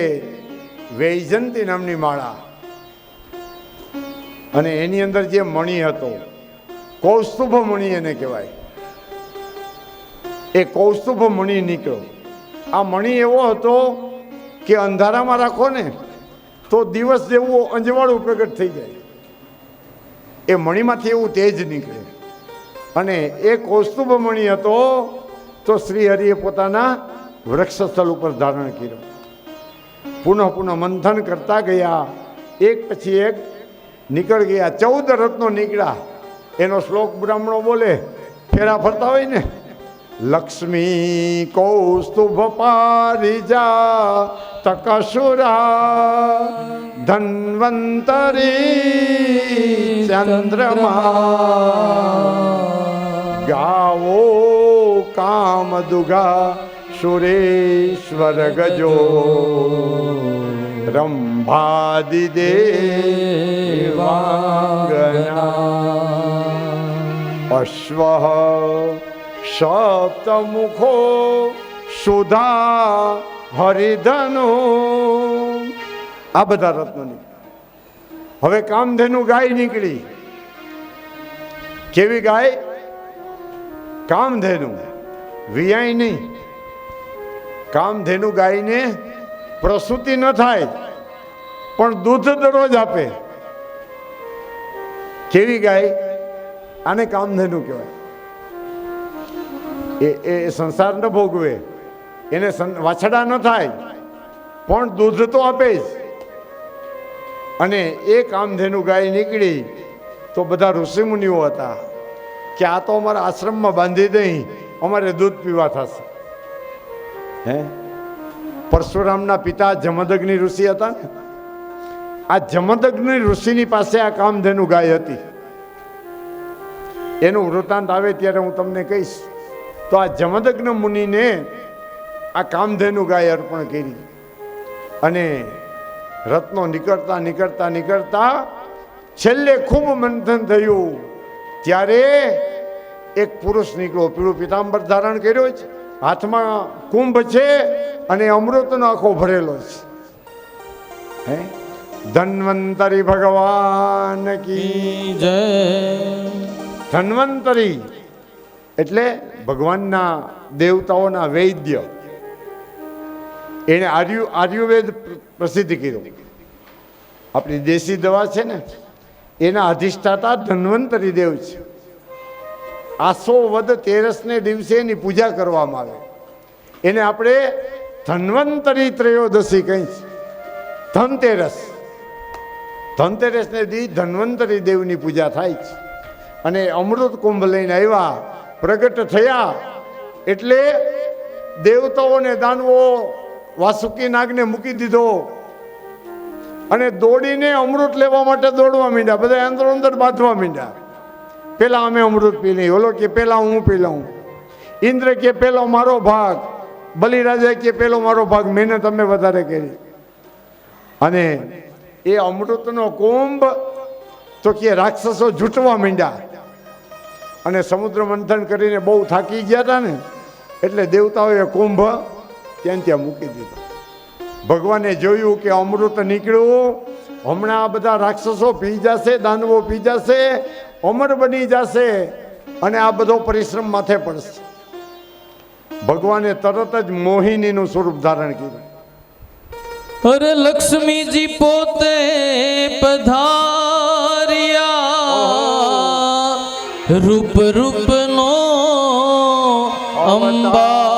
વૈજંતી નામની માળા અને એની અંદર જે મણિ હતો, કૌસ્તુભ મણિ એને કહેવાય, એ કૌસ્તુભ મણિ નીકળ્યો. આ મણિ એવો હતો કે અંધારામાં રાખો ને તો દિવસ જેવું અંજવાળું પ્રગટ થઈ જાય. એ મણિમાંથી એવું તેજ નીકળે. અને એ કૌસ્તુભ મણિ હતો તો શ્રી હરિએ પોતાના વૃક્ષસ્થળ ઉપર ધારણ કર્યો. પુનઃ મંથન કરતા ગયા, એક પછી એક નીકળ ગયા. 14 રત્નો નીકળ્યા. એનો શ્લોક બ્રાહ્મણો બોલે, ફેરા ફરતા હોય ને, લક્ષ્મી કૌસ્તુભ પારિજા તકશુરા ધન્વંતરી ચંદ્રમા ગાવો કામદુગા સુરેશ્વર ગજો રંભાદિદેવાંગના અશ્વ સપ્તમુખો સુધા હરિધનો. આ બધા રત્નો નીકળી. હવે કામધેનુ ગાય નીકળી. કેવી ગાય? કામધેનુ, વિયાય નહીં. કામધેનુ ગાયને પ્રસૂતિ ન થાય પણ દૂધ દરરોજ આપે. કેવી ગાય? આને કામધેનુ કહેવાય. એ સંસાર ન ભોગવે, એને વાછડા ન થાય પણ દૂધ તો આપે જ. અને એ કામધેનુ ગાય નીકળી તો બધા ઋષિમુનિઓ હતા કે આ તો અમારા આશ્રમમાં બાંધી દઈ, અમારે દૂધ પીવા થશે. હે, પરશુરામના પિતા જમદગ્નિ ઋષિ હતા ને, આ જમદગ્નિ ઋષિની પાસે આ કામધેનુ ગાય હતી. એનું વૃત્તાંત આવે ત્યારે હું તમને કહીશ. તો આ જમદગ્ન મુનિને આ કામધેનુ ગાય અર્પણ કરી. અને રત્નો નીકળતા નીકળતા નીકળતા છેલ્લે ખૂબ મંથન થયું ત્યારે એક પુરુષ નીકળ્યો. પીળું પિતાંબર ધારણ કર્યો છે, હાથમાં કુંભ છે અને અમૃતનો આખો ભરેલો છે. હે, ધન્વંતરી ભગવાન કી જય. ધન્વંતરી એટલે ભગવાનના દેવતાઓના વૈદ્ય. એને આયુર્વેદ પ્રસિદ્ધ કર્યો. આપણી દેશી દવા છે ને એના અધિષ્ઠાતા ધન્વંતરી દેવ છે. આસો વદ 13ને દિવસે એની પૂજા કરવામાં આવે. એને આપણે ધન્વંતરી ત્રયોદશી કહી છે. ધનતેરસ, ધનતેરસને દી ધન્વંતરી દેવની પૂજા થાય છે. અને અમૃત કુંભ લઈને આવ્યા, પ્રગટ થયા એટલે દેવતાઓ ને દાનવો વાસુકી નાગને મૂકી દીધો અને દોડીને અમૃત લેવા માટે દોડવા માંડ્યા. બધા અંદર અંદર બાંધવા માંડ્યા. પેલા અમે અમૃત પી લઈએ, ઓલો કે પેલા હું પી લઉં, ઇન્દ્ર કે પેલો મારો ભાગ, બલિરાજા કે પેલો મારો ભાગ, મહેનત અમે વધારે કરી. અને એ અમૃતનો કુંભ તો કે રાક્ષસો જૂટવા માંડ્યા. અને સમુદ્ર મંથન કરીને બહુ થાકી ગયા હતા ને એટલે દેવતાઓએ કુંભ ત્યાં મૂકી દીધો. ભગવાને જોયું કે અમૃત નીકળ્યું, હમણાં આ બધા રાક્ષસો પી જશે, દાનવો પી જશે, અમર બની જશે અને આ બધો પરિશ્રમ માથે પડશે. ભગવાને તરત જ મોહિનીનું સ્વરૂપ ધારણ કર્યું. અરે લક્ષ્મીજી પોતે પધાર્યા, રૂપ રૂપનો અંબાર,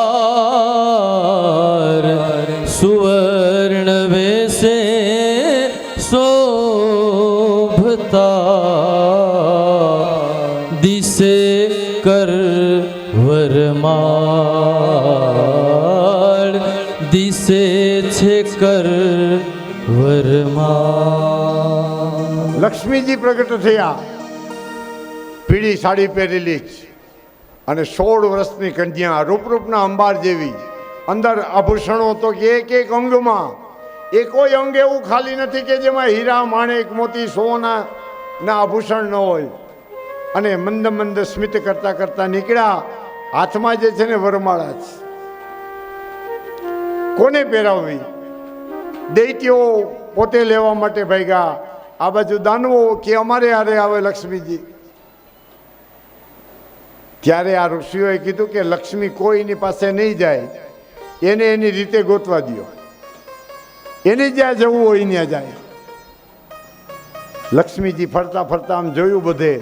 સુવર્ણ વેશે શોભતા, દિશે કર વરમાળ, દિશે છે કર વરમાળ. લક્ષ્મીજી પ્રગટ થયા, પીળી સાડી પહેરેલી અને 16 વર્ષની કન્યા, રૂપરૂપના અંબાર જેવી, અંદર આભૂષણો તો એક એક અંગમાં, એ કોઈ અંગ એવું ખાલી નથી કે જેમાં હીરા માણેક મોતી સોના ના આભૂષણ ન હોય. અને મંદ મંદ સ્મિત કરતા કરતા નીકળ્યા. હાથમાં જે છે ને વરમાળા છે. કોને પહેરાવવી? દૈત્યો પોતે લેવા માટે ભાગ્યા. આ બાજુ દાનવો કે અમારે હારે આવે લક્ષ્મીજી. ત્યારે આ ઋષિઓએ કીધું કે લક્ષ્મી કોઈની પાસે નહીં જાય, એને એની રીતે ગોતવા દો, એને જ્યાં જવું હોય ત્યાં જાય. લક્ષ્મીજી ફરતા ફરતા આમ જોયું બધે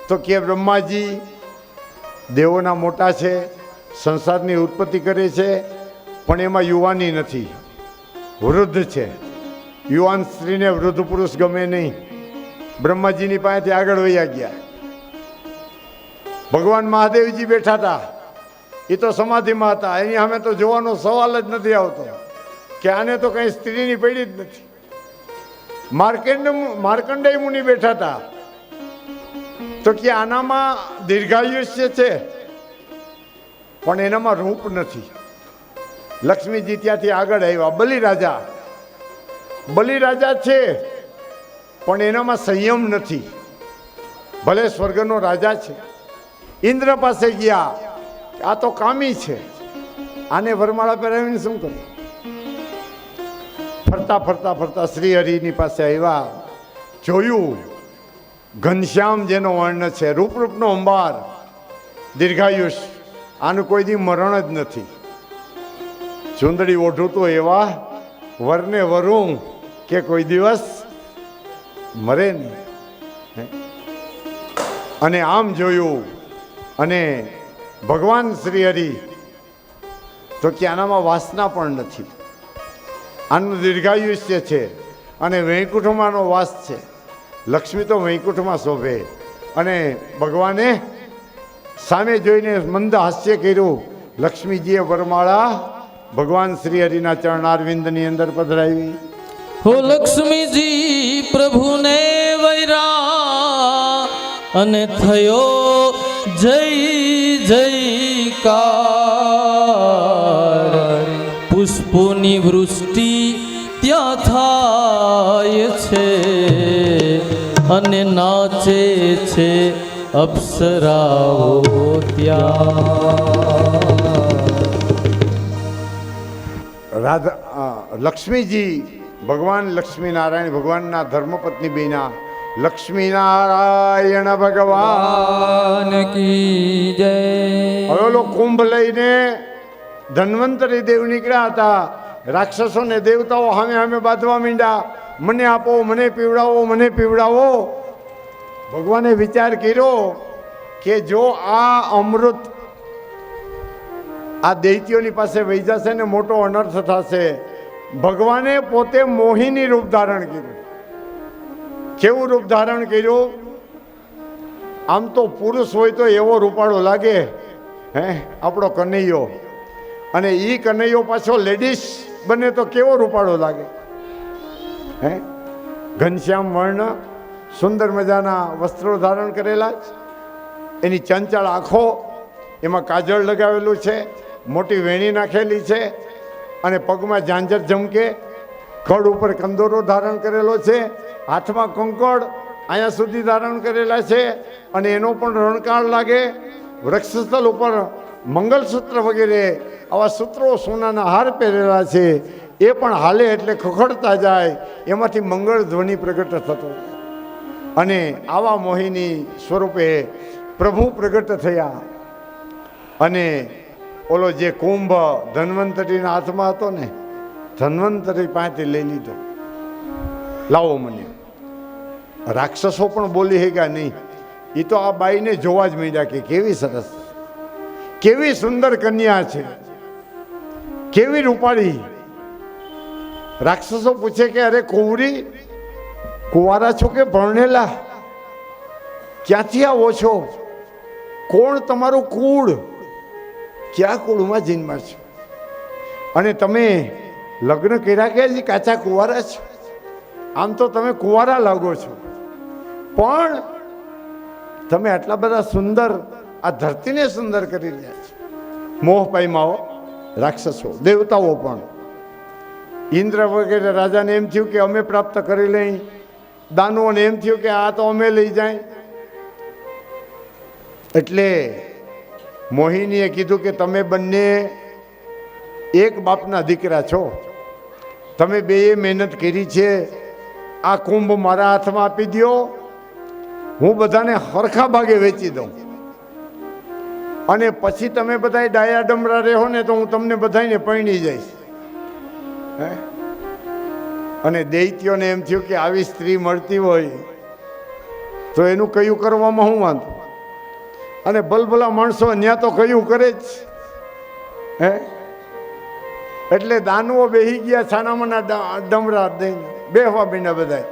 તો કે બ્રહ્માજી દેવોના મોટા છે, સંસારની ઉત્પત્તિ કરે છે, પણ એમાં યુવાની નથી, વૃદ્ધ છે. યુવાન સ્ત્રીને વૃદ્ધ પુરુષ ગમે નહીં. બ્રહ્માજીની પાસેથી આગળ વયા ગયા. ભગવાન મહાદેવજી બેઠા હતા, એ તો સમાધિમાં હતા. એની સામે તો જોવાનો સવાલ જ નથી આવતો કે આને તો કઈ સ્ત્રીની પડી જ નથી. માર્કંડેય મુનિ બેઠા હતા તો કે આનામાં દીર્ઘાયુષ્ય છે પણ એનામાં રૂપ નથી. લક્ષ્મીજી ત્યાંથી આગળ આવ્યા. બલિરાજા છે પણ એનામાં સંયમ નથી. ભલે સ્વર્ગનો રાજા છે. ઇન્દ્ર પાસે ગયા, આ તો કામી છે, આને વરમાળા પહેરાવીને શું કર્યું? ફરતા ફરતા ફરતા શ્રી હરિની પાસે આવ્યા. જોયું ઘનશ્યામ જેનો વર્ણ છે, રૂપરૂપનો અંબાર, દીર્ઘાયુષ, આનું કોઈ દી મરણ જ નથી. ચુંદડી ઓઢું તો એવા વરને વરું કે કોઈ દિવસ મરે નહીં. અને આમ જોયું અને ભગવાન શ્રી હરિ તો કે આનામાં વાસના પણ નથી, આનું દીર્ઘાયુષ્ય છે અને વૈકુંઠમાંનો વાસ છે. લક્ષ્મી તો વૈકુંઠમાં શોભે. અને ભગવાને સામે જોઈને મંદ હાસ્ય કર્યું. લક્ષ્મીજીએ વરમાળા ભગવાન શ્રી હરિના ચરણારવિંદની અંદર પધરાવી. હો લક્ષ્મીજી પ્રભુને વૈરા અને થયો જય જયકાર. પુષ્પોની વૃષ્ટિ ત્યાં થાય છે અને નાચે છે અપ્સરાઓ ત્યાં. લક્ષ્મીજી ભગવાન લક્ષ્મીનારાયણ ભગવાનના ધર્મપત્ની બેના લક્ષ્મીનારાયણ ભગવાન કી જય. હવે ઓલો કુંભ લઈને ધન્વંતરી દેવ નીકળ્યા હતા. રાક્ષસોને દેવતાઓ સામે સામે બાંધવા માંડ્યા. મને આપો, મને પીવડાવો, મને પીવડાવો. ભગવાને વિચાર કર્યો કે જો આ અમૃત આ દૈત્યોની પાસે વહી જશે ને મોટો અનર્થ થશે. ભગવાને પોતે મોહિની રૂપ ધારણ કર્યું. કેવું રૂપ ધારણ કર્યું? આમ તો પુરુષ હોય તો એવો રૂપાળો લાગે, હે, આપણો કનૈયો. અને એ કનૈયો પાછો લેડીઝ બને તો કેવો રૂપાળો લાગે, હે. ઘનશ્યામ વર્ણ, સુંદર મજાના વસ્ત્રો ધારણ કરેલા છે. એની ચંચળ આંખો, એમાં કાજળ લગાવેલું છે, મોટી વેણી નાખેલી છે અને પગમાં ઝાંઝર ઝમકે, કડ ઉપર કંદોરો ધારણ કરેલો છે, હાથમાં કંકડ અહીંયા સુધી ધારણ કરેલા છે અને એનો પણ રણકાળ લાગે. વૃક્ષસ્થળ ઉપર મંગલસૂત્ર વગેરે આવા સૂત્રો સોનાના હાર પહેરેલા છે. એ પણ હાલે એટલે ખખડતા જાય, એમાંથી મંગળ ધ્વનિ પ્રગટ થતો. અને આવા મોહિની સ્વરૂપે પ્રભુ પ્રગટ થયા. અને ઓલો જે કુંભ ધન્વંતરીના હાથમાં હતો ને, ધન્વંતરી પાસેથી લઈ લીધો. લાવો મને. રાક્ષસો પણ બોલી શક્યા નહીં. એ તો આ બાઈને જોવા જ માંડ્યા કે કેવી સરસ, કેવી સુંદર કન્યા છે, કેવી રૂપાળી. રાક્ષસો પૂછે કે અરે કુંવરી, કુંવારા છો કે ભણેલા? ક્યાંથી આવો છો? કોણ તમારું કુળ? ક્યાં કુળમાં જન્મ્યા છો? અને તમે લગ્ન કર્યા કે હજી કાચા કુંવારા છો? આમ તો તમે કુંવારા લાગો છો. પણ તમે આટલા બધા સુંદર આ ધરતીને સુંદર કરી રહ્યા છો. મોહ પામ્યા રાક્ષસો, દેવતાઓ પણ. ઇન્દ્ર વગેરે રાજાને એમ થયું કે અમે પ્રાપ્ત કરી લઈ, દાનવોને એમ થયું કે આ તો અમે લઈ જાય. એટલે મોહિનીએ કીધું કે તમે બંને એક બાપના દીકરા છો, તમે બેએ મહેનત કરી છે, આ કુંભ મારા હાથમાં આપી દો, હું બધાને હરખા ભાગે વેચી દઉં, અને પછી તમે બધા ડાયા ડમરા રહો ને તો હું તમને બધાને પરણી જઈશ. હે? અને દૈત્યોને એમ થયું કે આવી સ્ત્રી મળતી હોય તો એનું કયું કરવામાં હું વાંધો, અને ભલભલા માણસો ત્યાં તો કયું કરે જ. હે? એટલે દાનવો બેહી ગયા છાનામાના ડમરા દઈને, બેહવા બીના બધા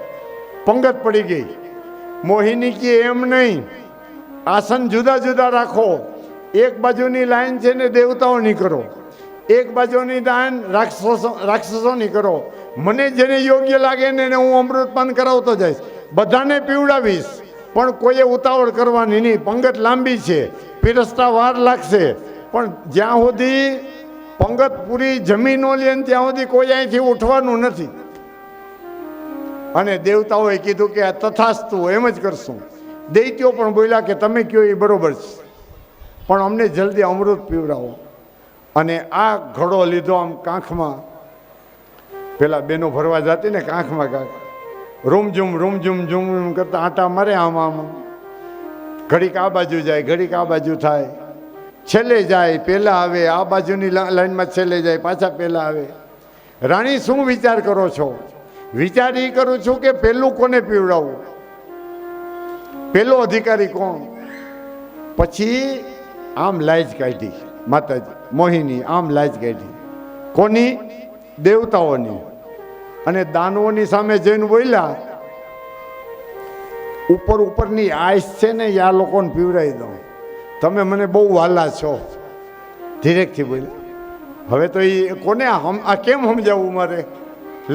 પંગત પડી ગઈ. મોહિની કે એમ નહીં, આસન જુદા જુદા રાખો, એક બાજુની લાઈન છે ને દેવતાઓની કરો, એક બાજુની લાઈન રાક્ષસોની કરો. મને જેને યોગ્ય લાગે ને હું અમૃતપાન કરાવતો જઈશ, બધાને પીવડાવીશ, પણ કોઈએ ઉતાવળ કરવાની નહીં. પંગત લાંબી છે, પીરસતા વાર લાગશે, પણ જ્યાં સુધી પંગત પૂરી જમી ન લે ત્યાં સુધી કોઈ અહીંથી ઉઠવાનું નથી. અને દેવતાઓએ કીધું કે આ તથાસ્તુ, એમ જ કરશું. દૈત્યો પણ બોલ્યા કે તમે કહો એ બરોબર છે, પણ અમને જલ્દી અમૃત પીવડાવો. અને આ ઘડો લીધો આમ કાંખમાં, પેલા બેનો ભરવા જતી ને કાંખમાં કાંખ, રૂમઝુમ ઝુમ કરતા આટા મારે આમ આમ, ઘડીક આ બાજુ જાય, ઘડીક આ બાજુ થાય, છેલ્લે જાય પહેલાં આવે, આ બાજુની લાઈનમાં છેલ્લે જાય, પાછા પહેલાં આવે. રાણી શું વિચાર કરો છો? વિચાર એ કરું છું કે પહેલું કોને પીવડાવવું, પહેલો અધિકારી કોણ. પછી આમ લાજ કાઢી માતાજી મોહિની, આમ લાજ કાઢી કોની? દેવતાઓની. અને દાનવોની સામે જઈને બોલ્યા, ઉપરની આઈસ છે ને એ આ લોકોને પીવડાવી દઉં, તમે મને બહુ વાલા છો. ધીરેકથી બોલ્યા. હવે તો એ કોને આ કેમ સમજાવવું મારે?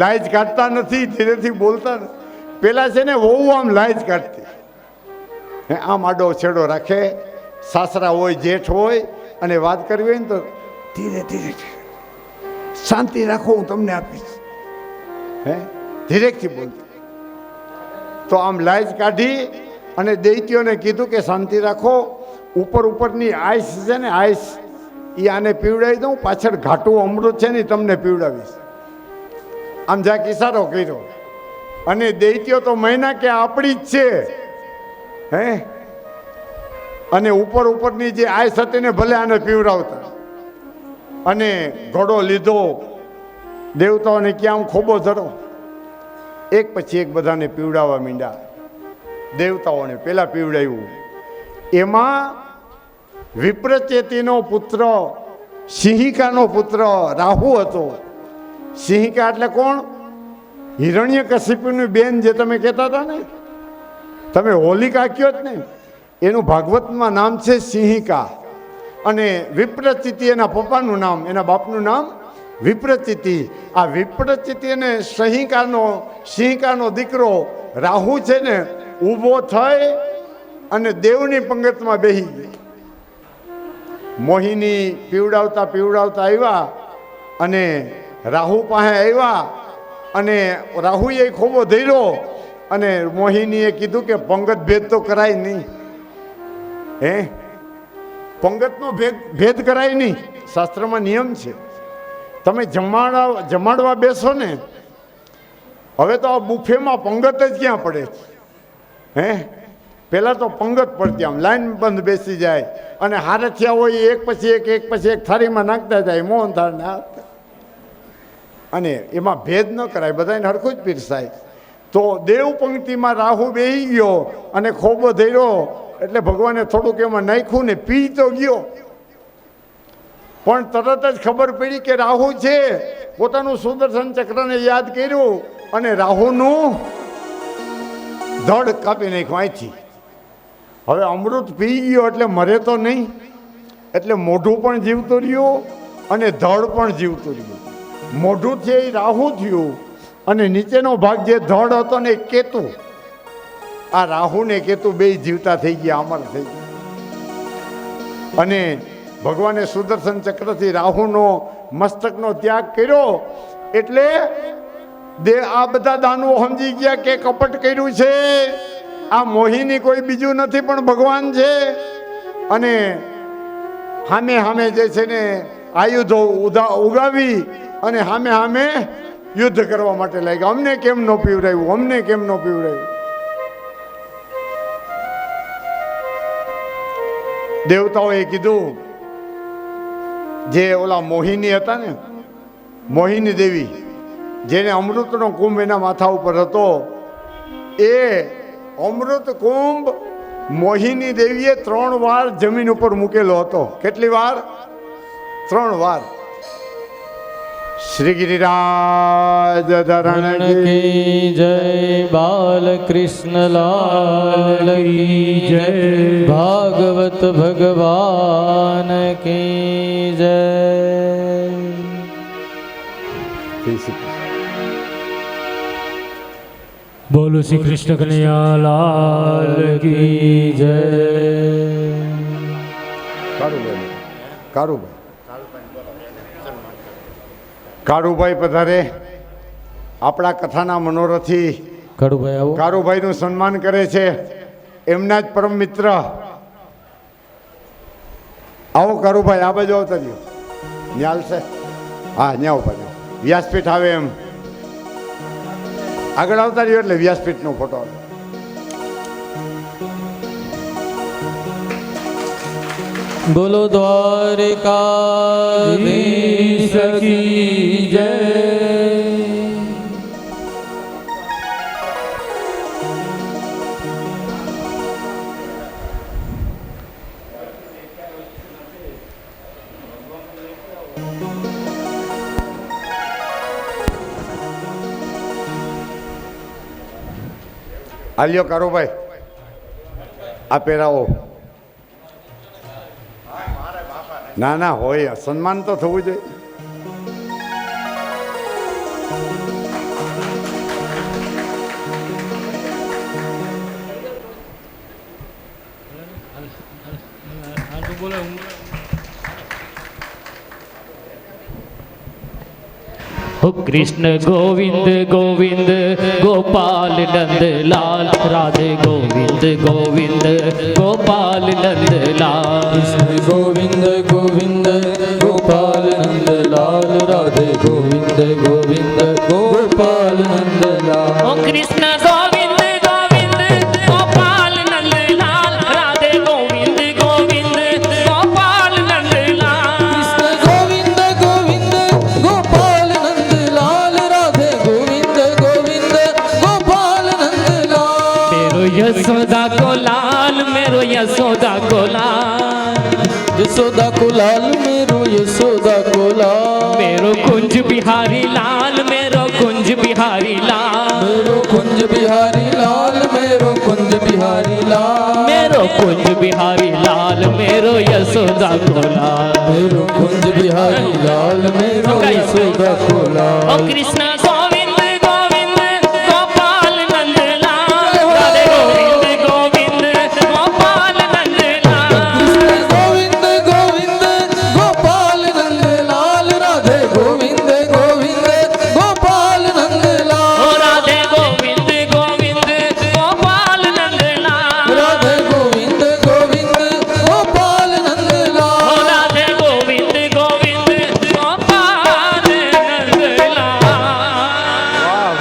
લાજ કાઢતા નથી, ધીરેથી બોલતા. પેલા છે ને વહુ આમ લાજ કાઢતી, આમ આડો છેડો રાખે, સાસરા હોય જેઠ હોય, અને વાત કરવી હોય ને તો ધીરે ધીરે શાંતિ રાખો, હું તમને આપીશ. હે? ધીરેકથી બોલતી. તો આમ લાજ કાઢી અને દૈત્યોને કીધું કે શાંતિ રાખો, ઉપરની આઈસ છે ને આઈસ એ આને પીવડાવી દઉં, પાછળ ઘાટું અમૃત છે ને તમને પીવડાવીશ. આમ જા કિસારો કર્યો. અને દૈત્યો તો મહિના કે આપણી જ છે. હે? અને ઉપરની જે આઈસ હતી ને ભલે આને પીવડાવતા. અને ઘોડો લીધો, દેવતાઓને ક્યાં ખોબો ધરો, એક પછી એક બધાને પીવડાવવા માંડ્યા. દેવતાઓને પેલા પીવડાવ્યું. એમાં વિપ્રચેતીનો પુત્ર, સિંહિકાનો પુત્ર રાહુ હતો. સિંહિકા એટલે કોણ? હિરણ્યકશિપુની બેન, જે તમે કહેતા હતા ને, તમે હોલિકા કહો જ ને, એનું ભાગવતમાં નામ છે સિંહિકા. અને વિપ્રચિતિ એના પપ્પાનું નામ, એના બાપનું નામ વિપ્રચિતિ. આ વિપ્રચિતિ અને સિંહિકાનો દીકરો રાહુ છે ને, ઊભો થઈ અને દેવની પંગતમાં બેસી ગઈ. મોહિની પીવડાવતા આવ્યા અને રાહુ પાસે આવ્યા, અને રાહુએ ખોબો ધર્યો, અને મોહિનીએ કીધું કે પંગત ભેદ તો કરાય નહીં. હે? પંગતનો ભેદ કરાય નહીં, શાસ્ત્રમાં નિયમ છે. તમે જમાડવા બેસો ને, હવે તો આ બુફેમાં પંગત જ ક્યાં પડે છે? હે? પહેલાં તો પંગત પડતી, આમ લાઈન બંધ બેસી જાય, અને હારથિયા હોય એક પછી એક થાળીમાં નાખતા જાય, મોહન થાળ ને આપતા. અને એમાં ભેદ ન કરાય, બધાને હરખું જ પીરસાય. તો દેવ પંક્તિમાં રાહુ બેસી ગયો અને ખોબો ધર્યો, એટલે ભગવાને થોડુંક એમાં નાખ્યું ને પી તો ગયો. પણ તરત જ ખબર પડી કે રાહુ છે. પોતાનું સુદર્શન ચક્રને યાદ કર્યું અને રાહુનું ધડ કાપી નાખ્યું અહીંથી. હવે અમૃત પી ગયો એટલે મરે તો નહીં, એટલે મોઢું પણ જીવતું રહ્યું અને ધડ પણ જીવતું રહ્યું. મોઢું છે એ રાહુ થયું, અને નીચેનો ભાગ જે ધડ હતો ને એ કેતુ. આ રાહુ ને કેતુ બે જીવતા થઈ ગયા, અમર થઈ ગયા. અને ભગવાને સુદર્શન ચક્રથી રાહુનો મસ્તકનો ત્યાગ કર્યો એટલે આ બધા દાનવો સમજી ગયા કે કપટ કર્યું છે, આ મોહિની કોઈ બીજું નથી પણ ભગવાન છે. અને સામે સામે જે છે ને આયુધો ઉગાવી અને સામે સામે યુદ્ધ કરવા માટે લાગ્યા. અમને કેમ ન પીવડાવ્યું, અમને કેમ ન પીવડાવ્યું. દેવતાઓએ કીધું, જે ઓલા મોહિની હતા ને, મોહિની દેવી, જેને અમૃતનો કુંભ એના માથા ઉપર હતો, એ અમૃત કુંભ મોહિની દેવીએ 3 વાર જમીન ઉપર મૂકેલો હતો. કેટલી વાર? 3 વાર. શ્રી ગિરિરાજ ધરણ કી જય, બાલકૃષ્ણ લાલ કી જય, ભાગવત ભગવાન કી જય. બોલો શ્રી કૃષ્ણ કનૈયા લાલ કી જય. કારુભાઈ પધારે. આપણા કથાના મનોરથી કારુભાઈ આવો. કારુભાઈનું સન્માન કરે છે એમના જ પરમ મિત્ર. આવો કારુભાઈ, આ બાજુ આવતા રહ્યો. ન્યાલ છે? હા, ન્યા ઉભા રહ્યો. વ્યાસપીઠ આવે એમ આગળ આવતા રહ્યો એટલે વ્યાસપીઠનો ફોટો આવે. બોલો દ્વારિકાધીશ કી જય. આલ્યો કારુભાઈ, આ પહેરાવો. ના ના હોય, સન્માન તો થવું જોઈએ. ओ कृष्ण गोविंद गोविंद गोपाल नंद लाल, राधे गोविंद गोविंद गोपाल नंद लाल. कृष्ण गोविंद गोविंद गोपाल नंद लाल, राधे गोविंद गोविंद गोपाल नंद लाल. ओ कृष्ण गोविंद गोविंद गोपाल नंद लाल, राधे गोविंद गोविंद गोपाल नंद लाल. कृष्ण गोविंद गोविंद गोपाल नंद लाल, राधे गोविंद गोविंद गोपाल नंद लाल. मेरो यशोदा को लाल, मेरो यशोदा को लाल, यशोदा को लाल, मेरो यशोदा को लाल. मेरो कुंज बिहारी लाल, मेरो कुंज बिहारी लाल, मेरो कुंज बिहारी लाल, मेरो कुंज बिहारी लाल. मेरो कुंज बिहारी लाल, मेरो यशोदा को लाल. मेरो कुंज बिहारी लाल, मेरो यशोदा को ओ लाल. कृष्ण गोविंद गोविंद गोपाल नंद लाल, राधे गोविंद गोविंद गोपाल नंद लाल. कृष्ण गोविंद गोविंद गोपाल नंद लाल, राधे गोविंद गोविंद गोपाल नंद ओ लाल. राधे गोविंद गोविंद गोपाल नंद लाल, राधे गोविंद गोविंद गोपाल नंद ओ लाल. राधे गोविंद गोविंद गोपाल नंद लाल.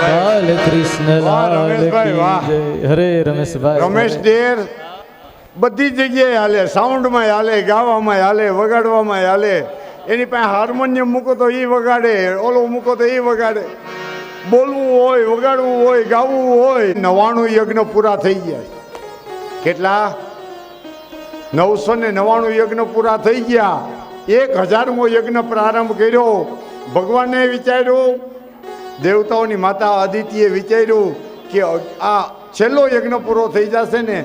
लाल कृष्ण लाल रमेशभाई, वाह. की जय. हरे रमेशभाई. રમેશ ડેર બધી જગ્યાએ હાલે, સાઉન્ડમાં હાલે, ગાવામાં હાલે, વગાડવામાં હાલે. એની પાસે હાર્મોનિયમ મૂકો તો એ વગાડે, ઓલો મૂકો તો એ વગાડે. બોલવું હોય, વગાડવું હોય, ગાવું હોય. 99 યજ્ઞ પૂરા થઈ ગયા. કેટલા? 999 યજ્ઞ પૂરા થઈ ગયા. 1000મો યજ્ઞ પ્રારંભ કર્યો. ભગવાને વિચાર્યું, દેવતાઓની માતા અદિતિએ વિચાર્યું કે આ છેલ્લો યજ્ઞ પૂરો થઈ જશે ને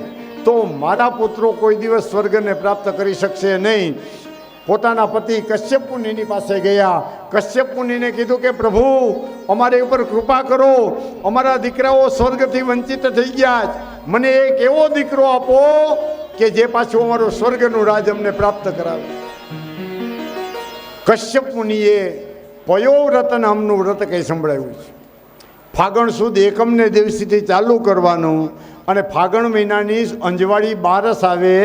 તો મારા પુત્રો કોઈ દિવસ સ્વર્ગને પ્રાપ્ત કરી શકશે નહીં. પોતાના પતિ કશ્યપ મુનિની પાસે ગયા. કશ્યપ મુનિને કીધું કે પ્રભુ, અમારી ઉપર કૃપા કરો, અમારા દીકરાઓ સ્વર્ગથી વંચિત થઈ ગયા. મને એક એવો દીકરો આપો કે જે પાછું અમારું સ્વર્ગનું રાજ અમને પ્રાપ્ત કરાવે. કશ્યપ મુનિએ પયોવ્રત નામનું વ્રત કંઈ સંભળાવ્યું છે. ફાગણ સુદ એકમને દિવસથી ચાલુ કરવાનું અને ફાગણ મહિનાની અંજવાળી બારસ આવે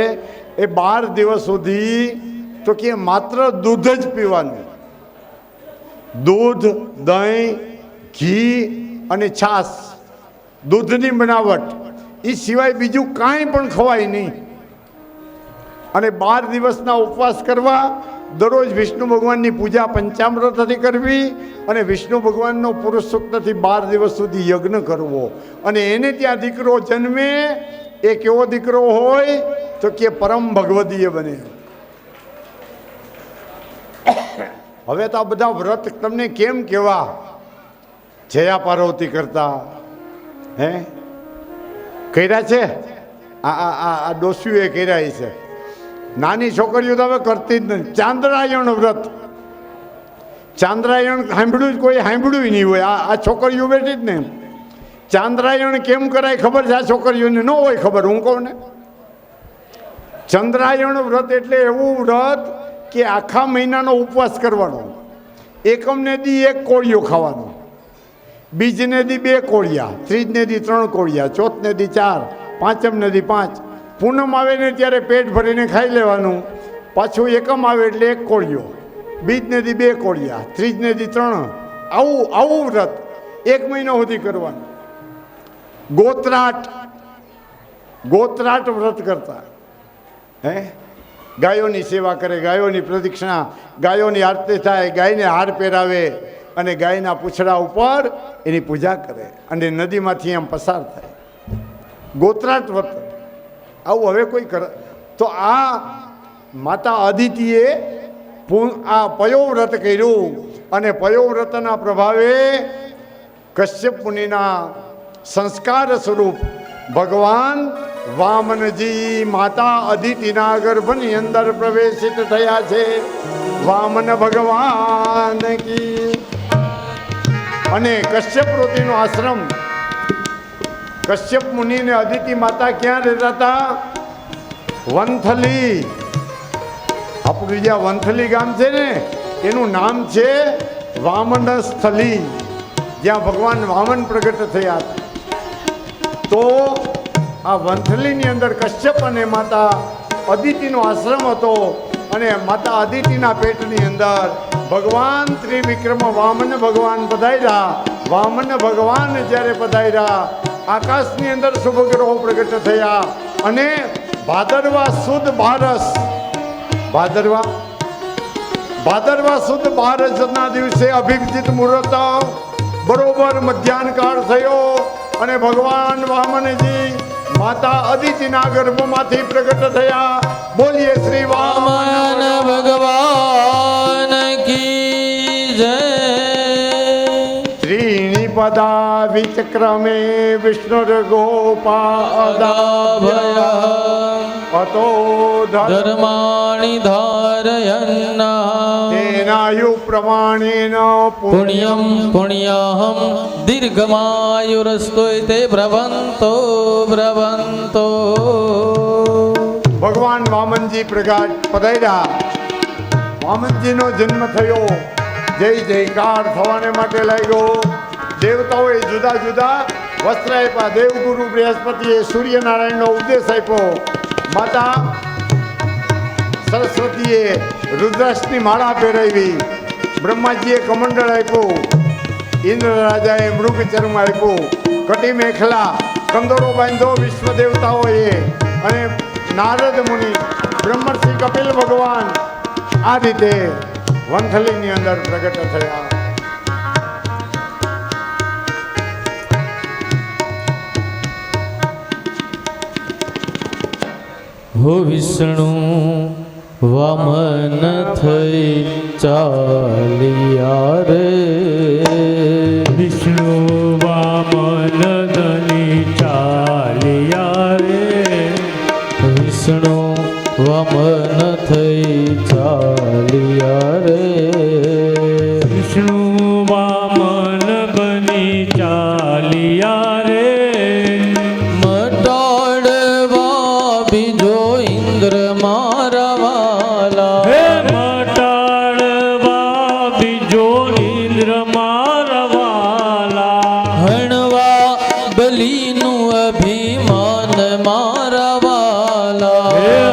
એ 12 દિવસ સુધી તો કે માત્ર દૂધ જ પીવાનું. દૂધ, દહીં, ઘી અને છાશ, દૂધની બનાવટ, એ સિવાય બીજું કાંઈ પણ ખવાય નહીં. અને 12 દિવસના ઉપવાસ કરવા, દરરોજ વિષ્ણુ ભગવાનની પૂજા પંચામૃતથી કરવી અને વિષ્ણુ ભગવાનનો પુરુષ સૂક્તથી 12 દિવસ સુધી યજ્ઞ કરવો. અને એને ત્યાં દીકરો જન્મે, એ કેવો દીકરો હોય તો કે પરમ ભગવદીય બને. હવે તો આ બધા વ્રત તમને કેમ કહેવા? જયા પાર્વતી કરતા હે કર્યા છે? આ ડોસીઓએ કર્યા છે. નાની છોકરીઓ તો હવે કરતી જ નથી. ચાંદ્રાયણ વ્રત, ચાંદ્રાયણ સાંભળ્યું જ કોઈ સાંભળ્યું નહીં હોય. આ છોકરીઓ બેઠી જ ને. ચાંદ્રાયણ કેમ કરાય ખબર છે? આ છોકરીઓને ન હોય ખબર, હું કહું ને. ચંદ્રાયણ વ્રત એટલે એવું વ્રત કે આખા મહિનાનો ઉપવાસ કરવાનો. એકમને દી 1 કોળિયો ખાવાનો, બીજને દી 2 કોળિયા, ત્રીજને દી 3 કોળિયા, ચોથને દી 4, પાંચમને દી 5. પૂનમ આવે ને ત્યારે પેટ ભરીને ખાઈ લેવાનું. પાછું એકમ આવે એટલે 1 કોળિયો, બીજને દી 2 કોળિયા, ત્રીજને દી 3. આવું વ્રત 1 મહિનો સુધી કરવાનું. ગોત્રાટ વ્રત કરતા. હે ગાયોની સેવા કરે, ગાયોની પ્રદક્ષિણા, ગાયોની આરતી થાય, ગાયને હાર પહેરાવે અને ગાયના પૂંછડા ઉપર એની પૂજા કરે અને નદીમાંથી એમ પસાર થાય. ગોત્રાટ વ્રત આવું હવે કોઈ કરે તો આ માતા અદિતિએ આ પયોવ્રત કર્યું અને પયોવ્રતના પ્રભાવે કશ્યપ મુનિના સંસ્કાર સ્વરૂપ ભગવાન વામનજી માતા અદિતિના ગર્ભની અંદર પ્રવેશિત થયા છે. વામન ભગવાન કી. અને કશ્યપ ઋષિનો આશ્રમ, કશ્યપ મુનિ ને અદિતિ માતા ક્યાં રહેતા હતા? વંથલી. આપણું જ્યાં વંથલી ગામ છે ને એનું નામ છે વામન સ્થલી, જ્યાં ભગવાન વામન પ્રગટ થયા હતા. તો આ વંથલીની અંદર કશ્યપ અને માતા અદિતિનો આશ્રમ હતો અને માતા અદિતિના પેટની અંદર ભગવાન ત્રિવિક્રમ વામન ભગવાન પધાર્યા. વામન ભગવાન જ્યારે પધાર્યા, આકાશની અંદર શુભગ્રહો પ્રગટ થયા અને ભાદરવા સુદ બારસ, ભાદરવા સુદ બારસના દિવસે અભિજીત મુહૂર્ત બરોબર મધ્યાહન કાળ થયો અને ભગવાન વામનજી માતા અદિતિના ગર્ભમાંથી પ્રગટ થયા. બોલીએ શ્રી વામન ભગવાન કી જય. ત્રિનિપદા વિચક્રમે વિષ્ણુર્ગોપાદાભય અતો ધર્માણિ ધારયન્ના તેનાયુ પ્રમાણેન પુણ્યમ પુણ્યહમ દીર્ઘમાયુરસ્તુ તે ભ્રવંતો. ભગવાન વામનજી પ્રગટ પધાર્યા. વામનજીનો જન્મ થયો. જય જયકાર થવાને માટે લાગ્યો. દેવતાઓએ જુદા જુદા વસ્ત્ર આપ્યા. દેવગુરુ બૃહસ્પતિએ સૂર્યનારાયણનો ઉપદેશ આપ્યો. માતા સરસ્વતીએ રુદ્રાક્ષની માળા પહેરાવી. બ્રહ્માજીએ કમંડળ આપ્યું. ઇન્દ્ર રાજાએ મૃગ ચર્મ આપ્યું. કટી મેખલા કંદોરો બાંધ્યો વિશ્વ દેવતાઓએ અને નારદ મુનિ, બ્રહ્મર્ષિ કપિલ ભગવાન આ રીતે વંથલીની અંદર પ્રગટ થયા. હો વિષ્ણુ વામન થઈ ચાલિયા રે. વિષ્ણુ વામન ધની ચાલિયા રે. વિષ્ણુ વામન થઈ ચાલિયા રે. વિષ્ણુ વામન બની ચાલિયા રે. મટા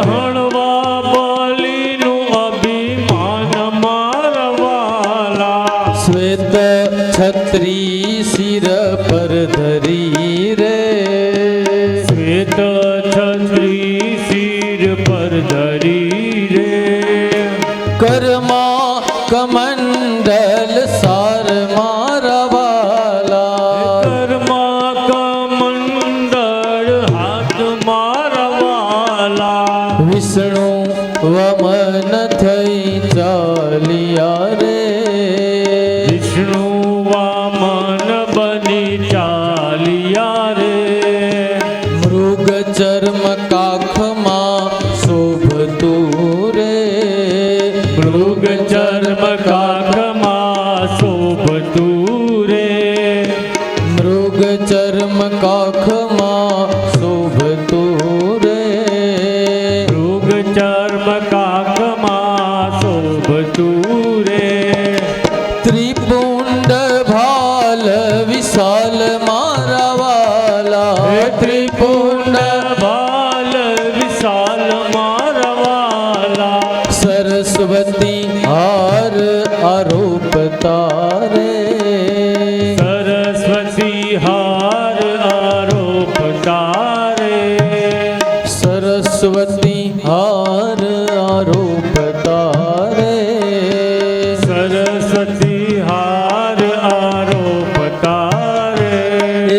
હણવા બલીનું અભિમાન મારવાલા શ્વેત છત્રી શિર પર ધરી રે શ્વેત છત્રી શિર પર ધરી રે કર્મા કમંડલ સાર મારવાલા કર્મા કમંડળ હાથ મારવાલા વિષ્ણુ વમન થઈ ચાલિયા રે વિષ્ણુ વામન બની ચાલિયા રે મૃગ ચર્મ કાખમાં શોભતું રે મૃગ ચર્મ કાખમાં શોભતું રે મૃગ ચર્મ કાખમાં શોભતું રે મૃગ ચર્મ કાખમાં શોભતું રે ત્રિપુંડ ભાલ વિશાલ મારવાલા હે ત્રિપુંડ બાલ વિશાલ મારવાલા સરસ્વતી હાર આરોપતા રે સરસ્વતી હાર આરોપતા રે સરસ્વતી હાર આરોપતા રે સરસ્વતી હાર આરોપતા રે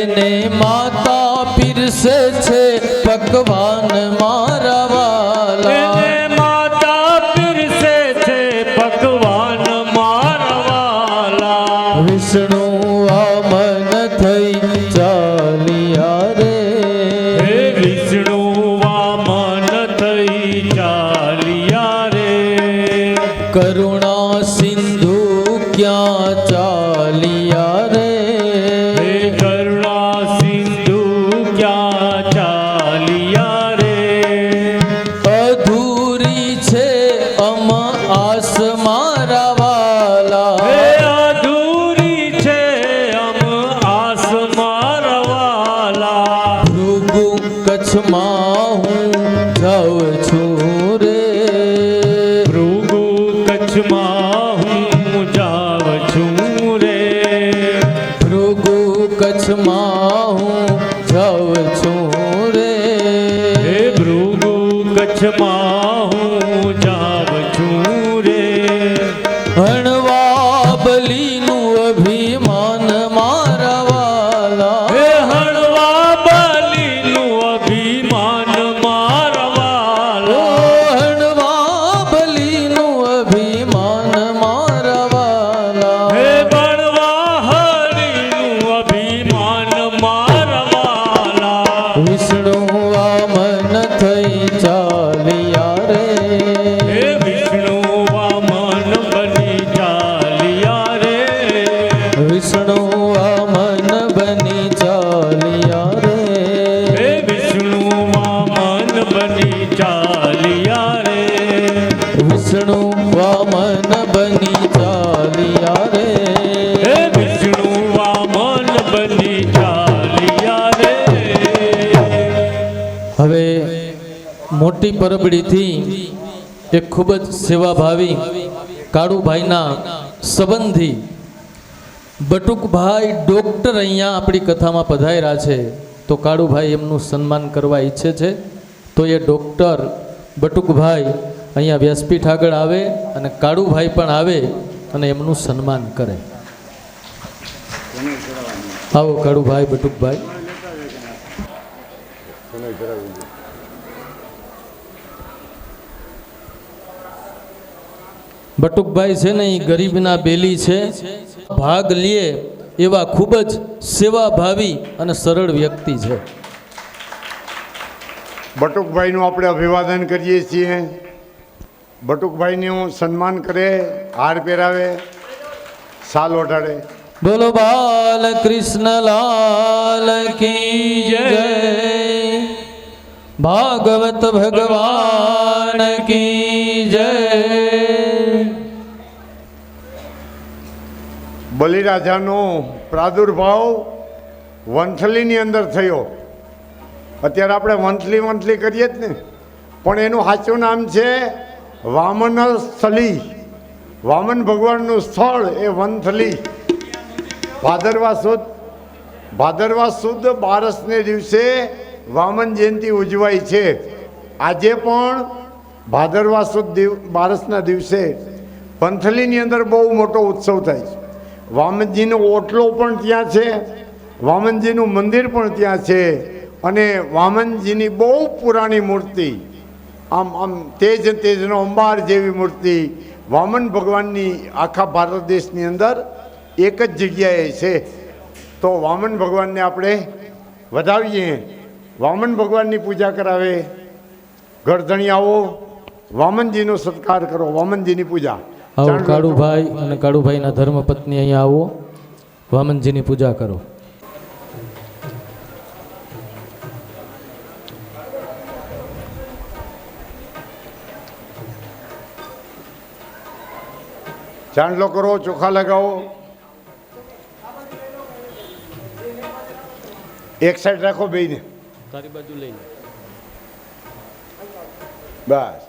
એને માતા પીરસે છે પકવાન મારવાલા એને માતા પીરસે છે પકવાન મારવાલા વિષ્ણુ વામન થઈ ચાલિયા રે હે વિષ્ણુ વામન થઈ ચાલિયા રે કરુણા સિંધુ ક્યાં ચાલિયા રે હે કરુણા સિંધુ ક્યાં ચાલિયા રે અધૂરી છે અમ આસ મારવાલા હે અધૂરી છે અમ આસ મારવાલા ભૃગુ કચ્છમાં હું જાઉં છું રે ભૃગુ કચ્છમાં હું જાઉં છું રે ભૃગુ કચ્છમાં હું જાઉં છું રે હે ભૃગુ કચ્છમાં હું જાઉં છું રે હણવા બલીનું અભિમાન મારવાલા હે હણવા બલીનું અભિમાન મારવાલા હણવા બલીનું અભિમાન મારવાલા હે બળવા હરિનું અભિમાન મારવાલા વિષ્ણુ વામન થઈ ચાલિયા રે હે વિષ્ણુ વામન બની ચાલિયા રે વિષ્ણુ વામન બની ચાલિયા રે હે વિષ્ણુ વામન બની ચાલિયા રે વિષ્ણુ વામન બની ચાલિયા રે હે વિષ્ણુ વામન બની ચાલિયા રે હવે મોટી પરબડીથી એક ખૂબ જ સેવાભાવી કાળુભાઈના સંબંધી બટુકભાઈ ડોક્ટર અહીંયા આપણી કથામાં પધાર્યા છે તો કાળુભાઈ એમનું સન્માન કરવા ઈચ્છે છે તો એ ડોક્ટર બટુકભાઈ અહીંયા વ્યાસપીઠ આગળ આવે અને કાળુભાઈ પણ આવે અને એમનું સન્માન કરે. આવો કાળુભાઈ બટુકભાઈ. બટુકભાઈ છે ને એ ગરીબના બેલી છે, ભાગ લે એવા ખૂબ જ સેવાભાવી અને સરળ વ્યક્તિ છે. બટુકભાઈનું આપણે અભિવાદન કરીએ છીએ. બટુકભાઈનું સન્માન કરે, હાર પહેરાવે, સાલ ઓઢાડે. બોલો બાલ કૃષ્ણ લાલ કી જય, ભાગવત ભગવાન કી જય. બલિરાજાનો પ્રાદુર્ભાવ વંથલીની અંદર થયો. અત્યારે આપણે વંથલી કરીએ જ ને, પણ એનું સાચું નામ છે વામન સ્થલી. વામન ભગવાનનું સ્થળ એ વનથલી. ભાદરવા સુદ બારસને દિવસે વામન જયંતિ ઉજવાય છે. આજે પણ ભાદરવા સુદ બારસના દિવસે વનથલીની અંદર બહુ મોટો ઉત્સવ થાય છે. વામનજીનો ઓટલો પણ ત્યાં છે, વામનજીનું મંદિર પણ ત્યાં છે, અને વામનજીની બહુ પુરાણી મૂર્તિ, આમ તેજનો અંબાર જેવી મૂર્તિ વામન ભગવાનની આખા ભારત દેશની અંદર એક જ જગ્યાએ છે. તો વામન ભગવાનને આપણે વધાવીએ, વામન ભગવાનની પૂજા કરાવે. ગરધણી આવો, વામનજીનો સત્કાર કરો, વામનજીની પૂજા. આવો કાળુભાઈ અને કાળુભાઈના ધર્મપત્ની અહીંયા આવો, વામનજીની પૂજા કરો. ચાંદલો કરો, ચોખા લગાવો. એક સાઈડ રાખો બેયને. તારી બાજુ લઈ બસ.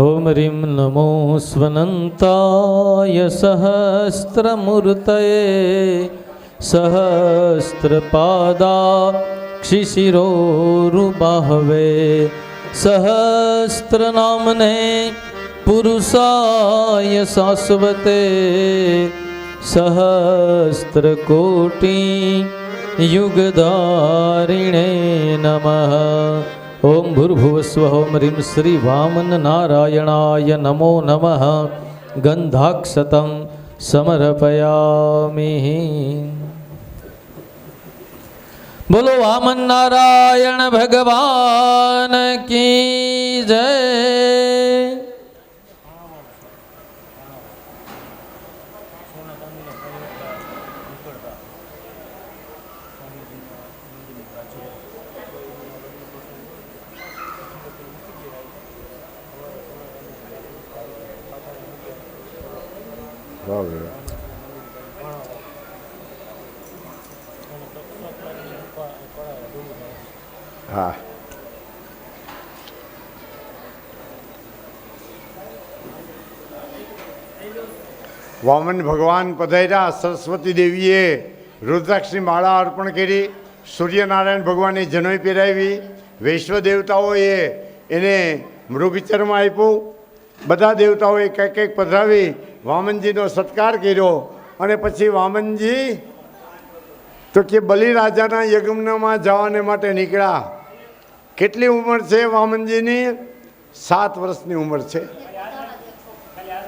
ઓમ રીમ નમો સ્વનંતાય સહસ્ત્રમૂર્તયે સહસ્ત્રપાદાક્ષિશિરોરુબાહવે સહસ્ત્રનામને પુરુષાય શાશ્વતે સહસ્ત્રકોટી યુગધારિણે નમઃ. ઓમ ભૂર્ભુવસ્વ ઓમ રીમ શ્રી વામન નારાયણાય નમો નમઃ. ગંધાક્ષતમ સમર્પયામિ. બોલો વામન નારાયણ ભગવાન કી જય. હા, વામન ભગવાન પધાર્યા. સરસ્વતી દેવીએ રુદ્રાક્ષની માળા અર્પણ કરી, સૂર્યનારાયણ ભગવાને જનોઈ પહેરાવી, વૈશ્વ દેવતાઓએ એને મૃગચર્મ આપ્યું, બધા દેવતાઓએ કંઈક કંઈક પધરાવી વામનજીનો સત્કાર કર્યો. અને પછી વામનજી તો કે બલિરાજાના યજ્ઞમાં જવાને માટે નીકળ્યા. કેટલી ઉંમર છે વામનજીની? 7 વર્ષની ઉંમર છે.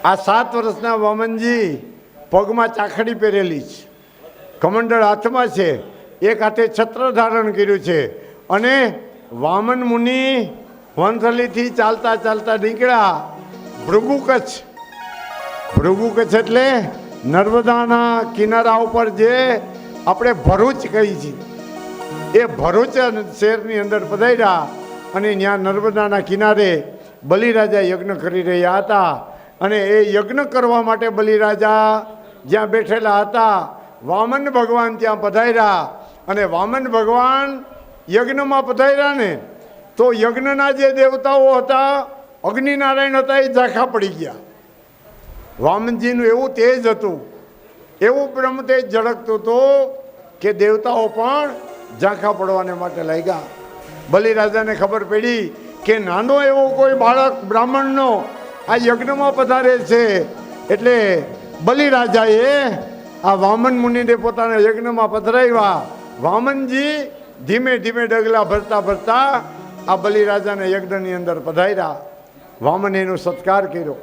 આ 7 વર્ષના વામનજી પગમાં ચાખડી પહેરેલી છે, કમંડળ હાથમાં છે, એક હાથે છત્ર ધારણ કર્યું છે. અને વામન મુનિ વનથલીથી ચાલતા ચાલતા નીકળ્યા ભૃગુ કચ્છ. ભૃગુ કચ્છ એટલે નર્મદાના કિનારા ઉપર જે આપણે ભરૂચ કહી છીએ, એ ભરૂચ શહેરની અંદર પધાર્યા. અને ત્યાં નર્મદાના કિનારે બલિરાજા યજ્ઞ કરી રહ્યા હતા. અને એ યજ્ઞ કરવા માટે બલિરાજા જ્યાં બેઠેલા હતા, વામન ભગવાન ત્યાં પધાર્યા. અને વામન ભગવાન યજ્ઞમાં પધાર્યા ને તો યજ્ઞના જે દેવતાઓ હતા, અગ્નિનારાયણ હતા, એ ઝાંખા પડી ગયા. વામનજીનું એવું તેજ હતું, એવું બ્રહ્મ તેજ ઝળકતું હતું કે દેવતાઓ પણ ઝાંખા પડવાને માટે લાગ્યા. બલિરાજાને ખબર પડી કે નાનો એવો કોઈ બાળક બ્રાહ્મણનો આ યજ્ઞમાં પધારે છે. એટલે બલિરાજાએ આ વામન મુનિને પોતાના યજ્ઞમાં પધરાવ્યા. વામનજી ધીમે ધીમે ડગલા ભરતા ભરતા આ બલિરાજાના યજ્ઞની અંદર પધાર્યા. વામન એનો સત્કાર કર્યો,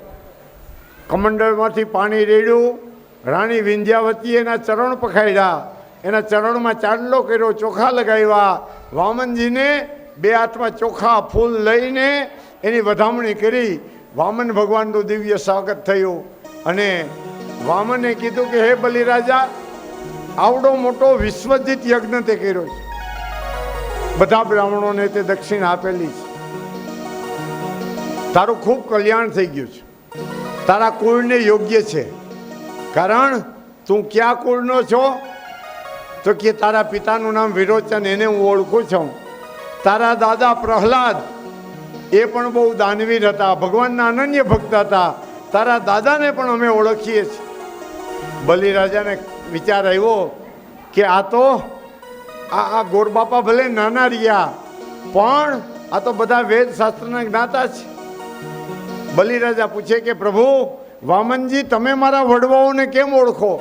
કમંડળમાંથી પાણી રેડ્યું, રાણી વિંધ્યાવતી એના ચરણ પખાડ્યા, એના ચરણમાં ચાંદલો કર્યો, ચોખા લગાવ્યા. વામનજીને 2 હાથમાં ચોખા ફૂલ લઈને એની વધામણી કરી. વામન ભગવાનનું દિવ્ય સ્વાગત થયું. અને વામને કીધું કે હે બલિરાજા, આવડો મોટો વિશ્વજીત યજ્ઞ તે કર્યો છે, બધા બ્રાહ્મણોને તે દક્ષિણ આપેલી છે, તારું ખૂબ કલ્યાણ થઈ ગયું છે, તારા કુળને યોગ્ય છે. કારણ તું ક્યાં કુળનો છો? તો કે તારા પિતાનું નામ વિરોચન, એને હું ઓળખું છું. તારા દાદા પ્રહલાદ એ પણ બહુ દાનવીર હતા, ભગવાનના અનન્ય ભક્ત હતા. તારા દાદાને પણ અમે ઓળખીએ છીએ. બલિરાજાને વિચાર આવ્યો કે આ તો આ ગોરબાપા ભલે નાના રહ્યા પણ આ તો બધા વેદ શાસ્ત્રના જ્ઞાતા છે. બલિરાજા પૂછે કે પ્રભુ વામનજી, તમે મારા વડવાઓને કેમ ઓળખો?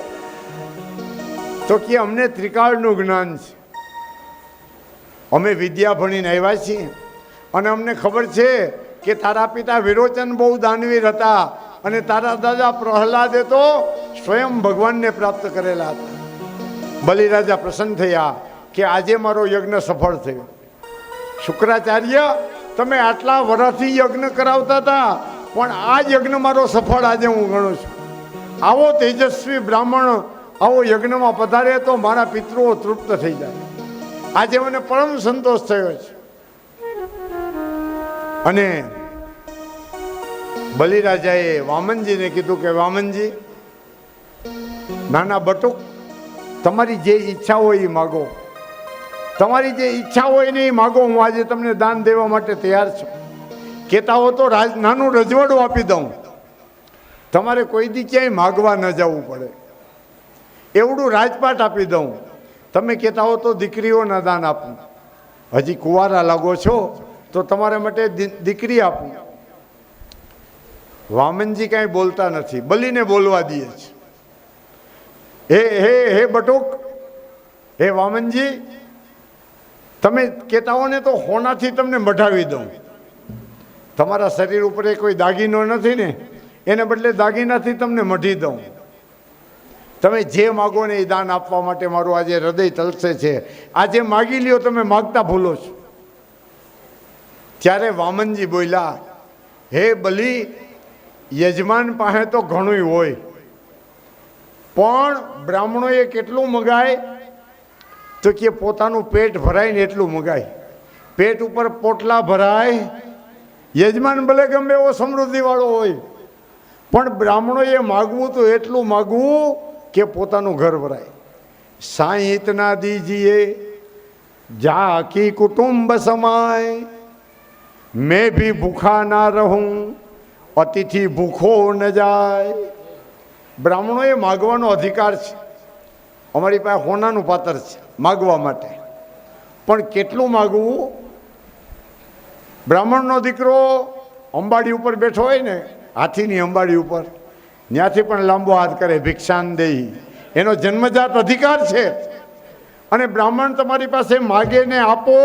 તો કે અમને ત્રિકાળનું જ્ઞાન છે, અમે વિદ્યા ભણીને આવ્યા છીએ અને અમને ખબર છે કે તારા પિતા વિરોચન બહુ દાનવીર હતા અને તારા દાદા પ્રહલાદે તો સ્વયં ભગવાનને પ્રાપ્ત કરેલા હતા. બલિરાજા પ્રસન્ન થયા કે આજે મારો યજ્ઞ સફળ થયો. શુક્રાચાર્ય, તમે આટલા વર્ષથી યજ્ઞ કરાવતા હતા પણ આ યજ્ઞ મારો સફળ આજે હું ગણું છું. આવો તેજસ્વી બ્રાહ્મણ આવો યજ્ઞમાં પધારે તો મારા પિતૃઓ તૃપ્ત થઈ જાય. આજે મને પરમ સંતોષ થયો છે. અને બલિરાજાએ વામનજીને કીધું કે વામનજી, નાના બટુક, તમારી જે ઈચ્છા હોય એ માગો, તમારી જે ઈચ્છા હોય ને એ માગો, હું આજે તમને દાન દેવા માટે તૈયાર છું. કહેતા હો તો નાનું રજવાડું આપી દઉં, તમારે કોઈ દી ક્યાંય માગવા ન જવું પડે, એવડું રાજપાટ આપી દઉં. તમે કહેતા હો તો દીકરીઓના દાન આપું, હજી કુંવારા લાગો છો તો તમારા માટે દીકરી આપું. વામનજી કાંઈ બોલતા નથી, બલીને બોલવા દે છે. હે હે હે બટુક, હે વામનજી, તમે કહેતા હો ને તો હોનાથી તમને મઢાવી દઉં. તમારા શરીર ઉપર કોઈ દાગીનો નથી ને, એને બદલે દાગીનાથી તમને મઢી દઉં. તમે જે માગો ને એ દાન આપવા માટે મારું આજે હૃદય તલસે છે. આજે માગી લ્યો, તમે માગતા ભૂલો છો. ત્યારે વામનજી બોલ્યા, હે બલી, યજમાન પાસે તો ઘણું હોય પણ બ્રાહ્મણોએ કેટલું મગાય? તો કે પોતાનું પેટ ભરાય ને એટલું મગાય. પેટ ઉપર પોટલા ભરાય. યજમાન ભલે ગમે એવો સમૃદ્ધિવાળો હોય પણ બ્રાહ્મણોએ માગવું તો એટલું માગવું કે પોતાનું ઘર ભરાય. સાઈ ઇતના દીજીએ જાકી કુટુંબ સમાય, મેં ભી ભૂખા ના રહું, અતિથિ ભૂખો ન જાય. બ્રાહ્મણોએ માગવાનો અધિકાર છે. અમારી પાસે હોનાનું પાત્ર છે માગવા માટે, પણ કેટલું માગવું? બ્રાહ્મણનો દીકરો અંબાડી ઉપર બેઠો હોય ને, હાથીની અંબાડી ઉપર, ત્યાંથી પણ લાંબો હાથ કરે, ભિક્ષાન દેહી, એનો જન્મજાત અધિકાર છે. અને બ્રાહ્મણ તમારી પાસે માગે ને આપો,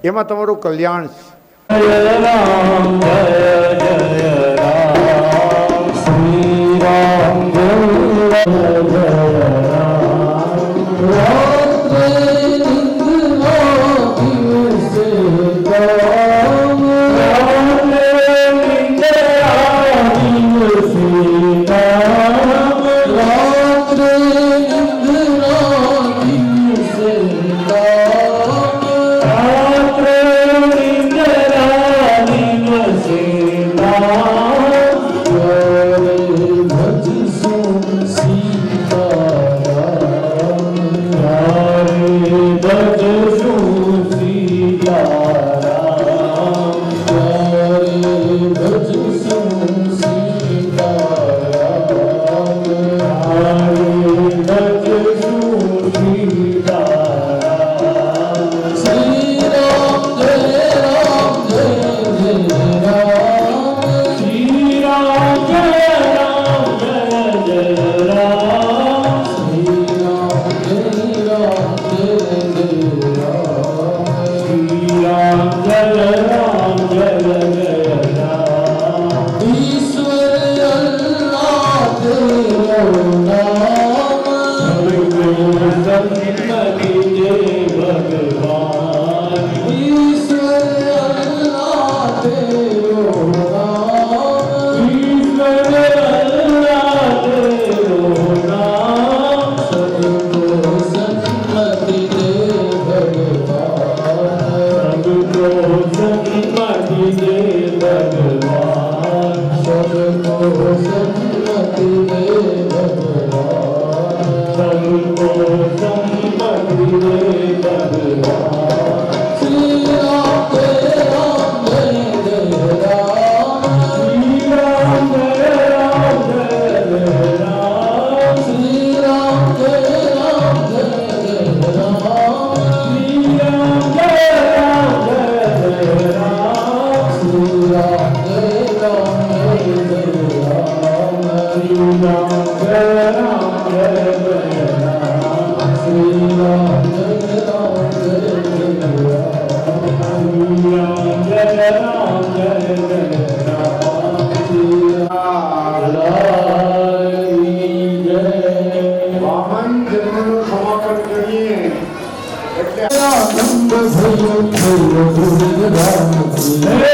એમાં તમારું કલ્યાણ છે. જય રામ જય જય રામ, શ્રી રામ જય જય Shri Ram, Jai Ram, Jai જય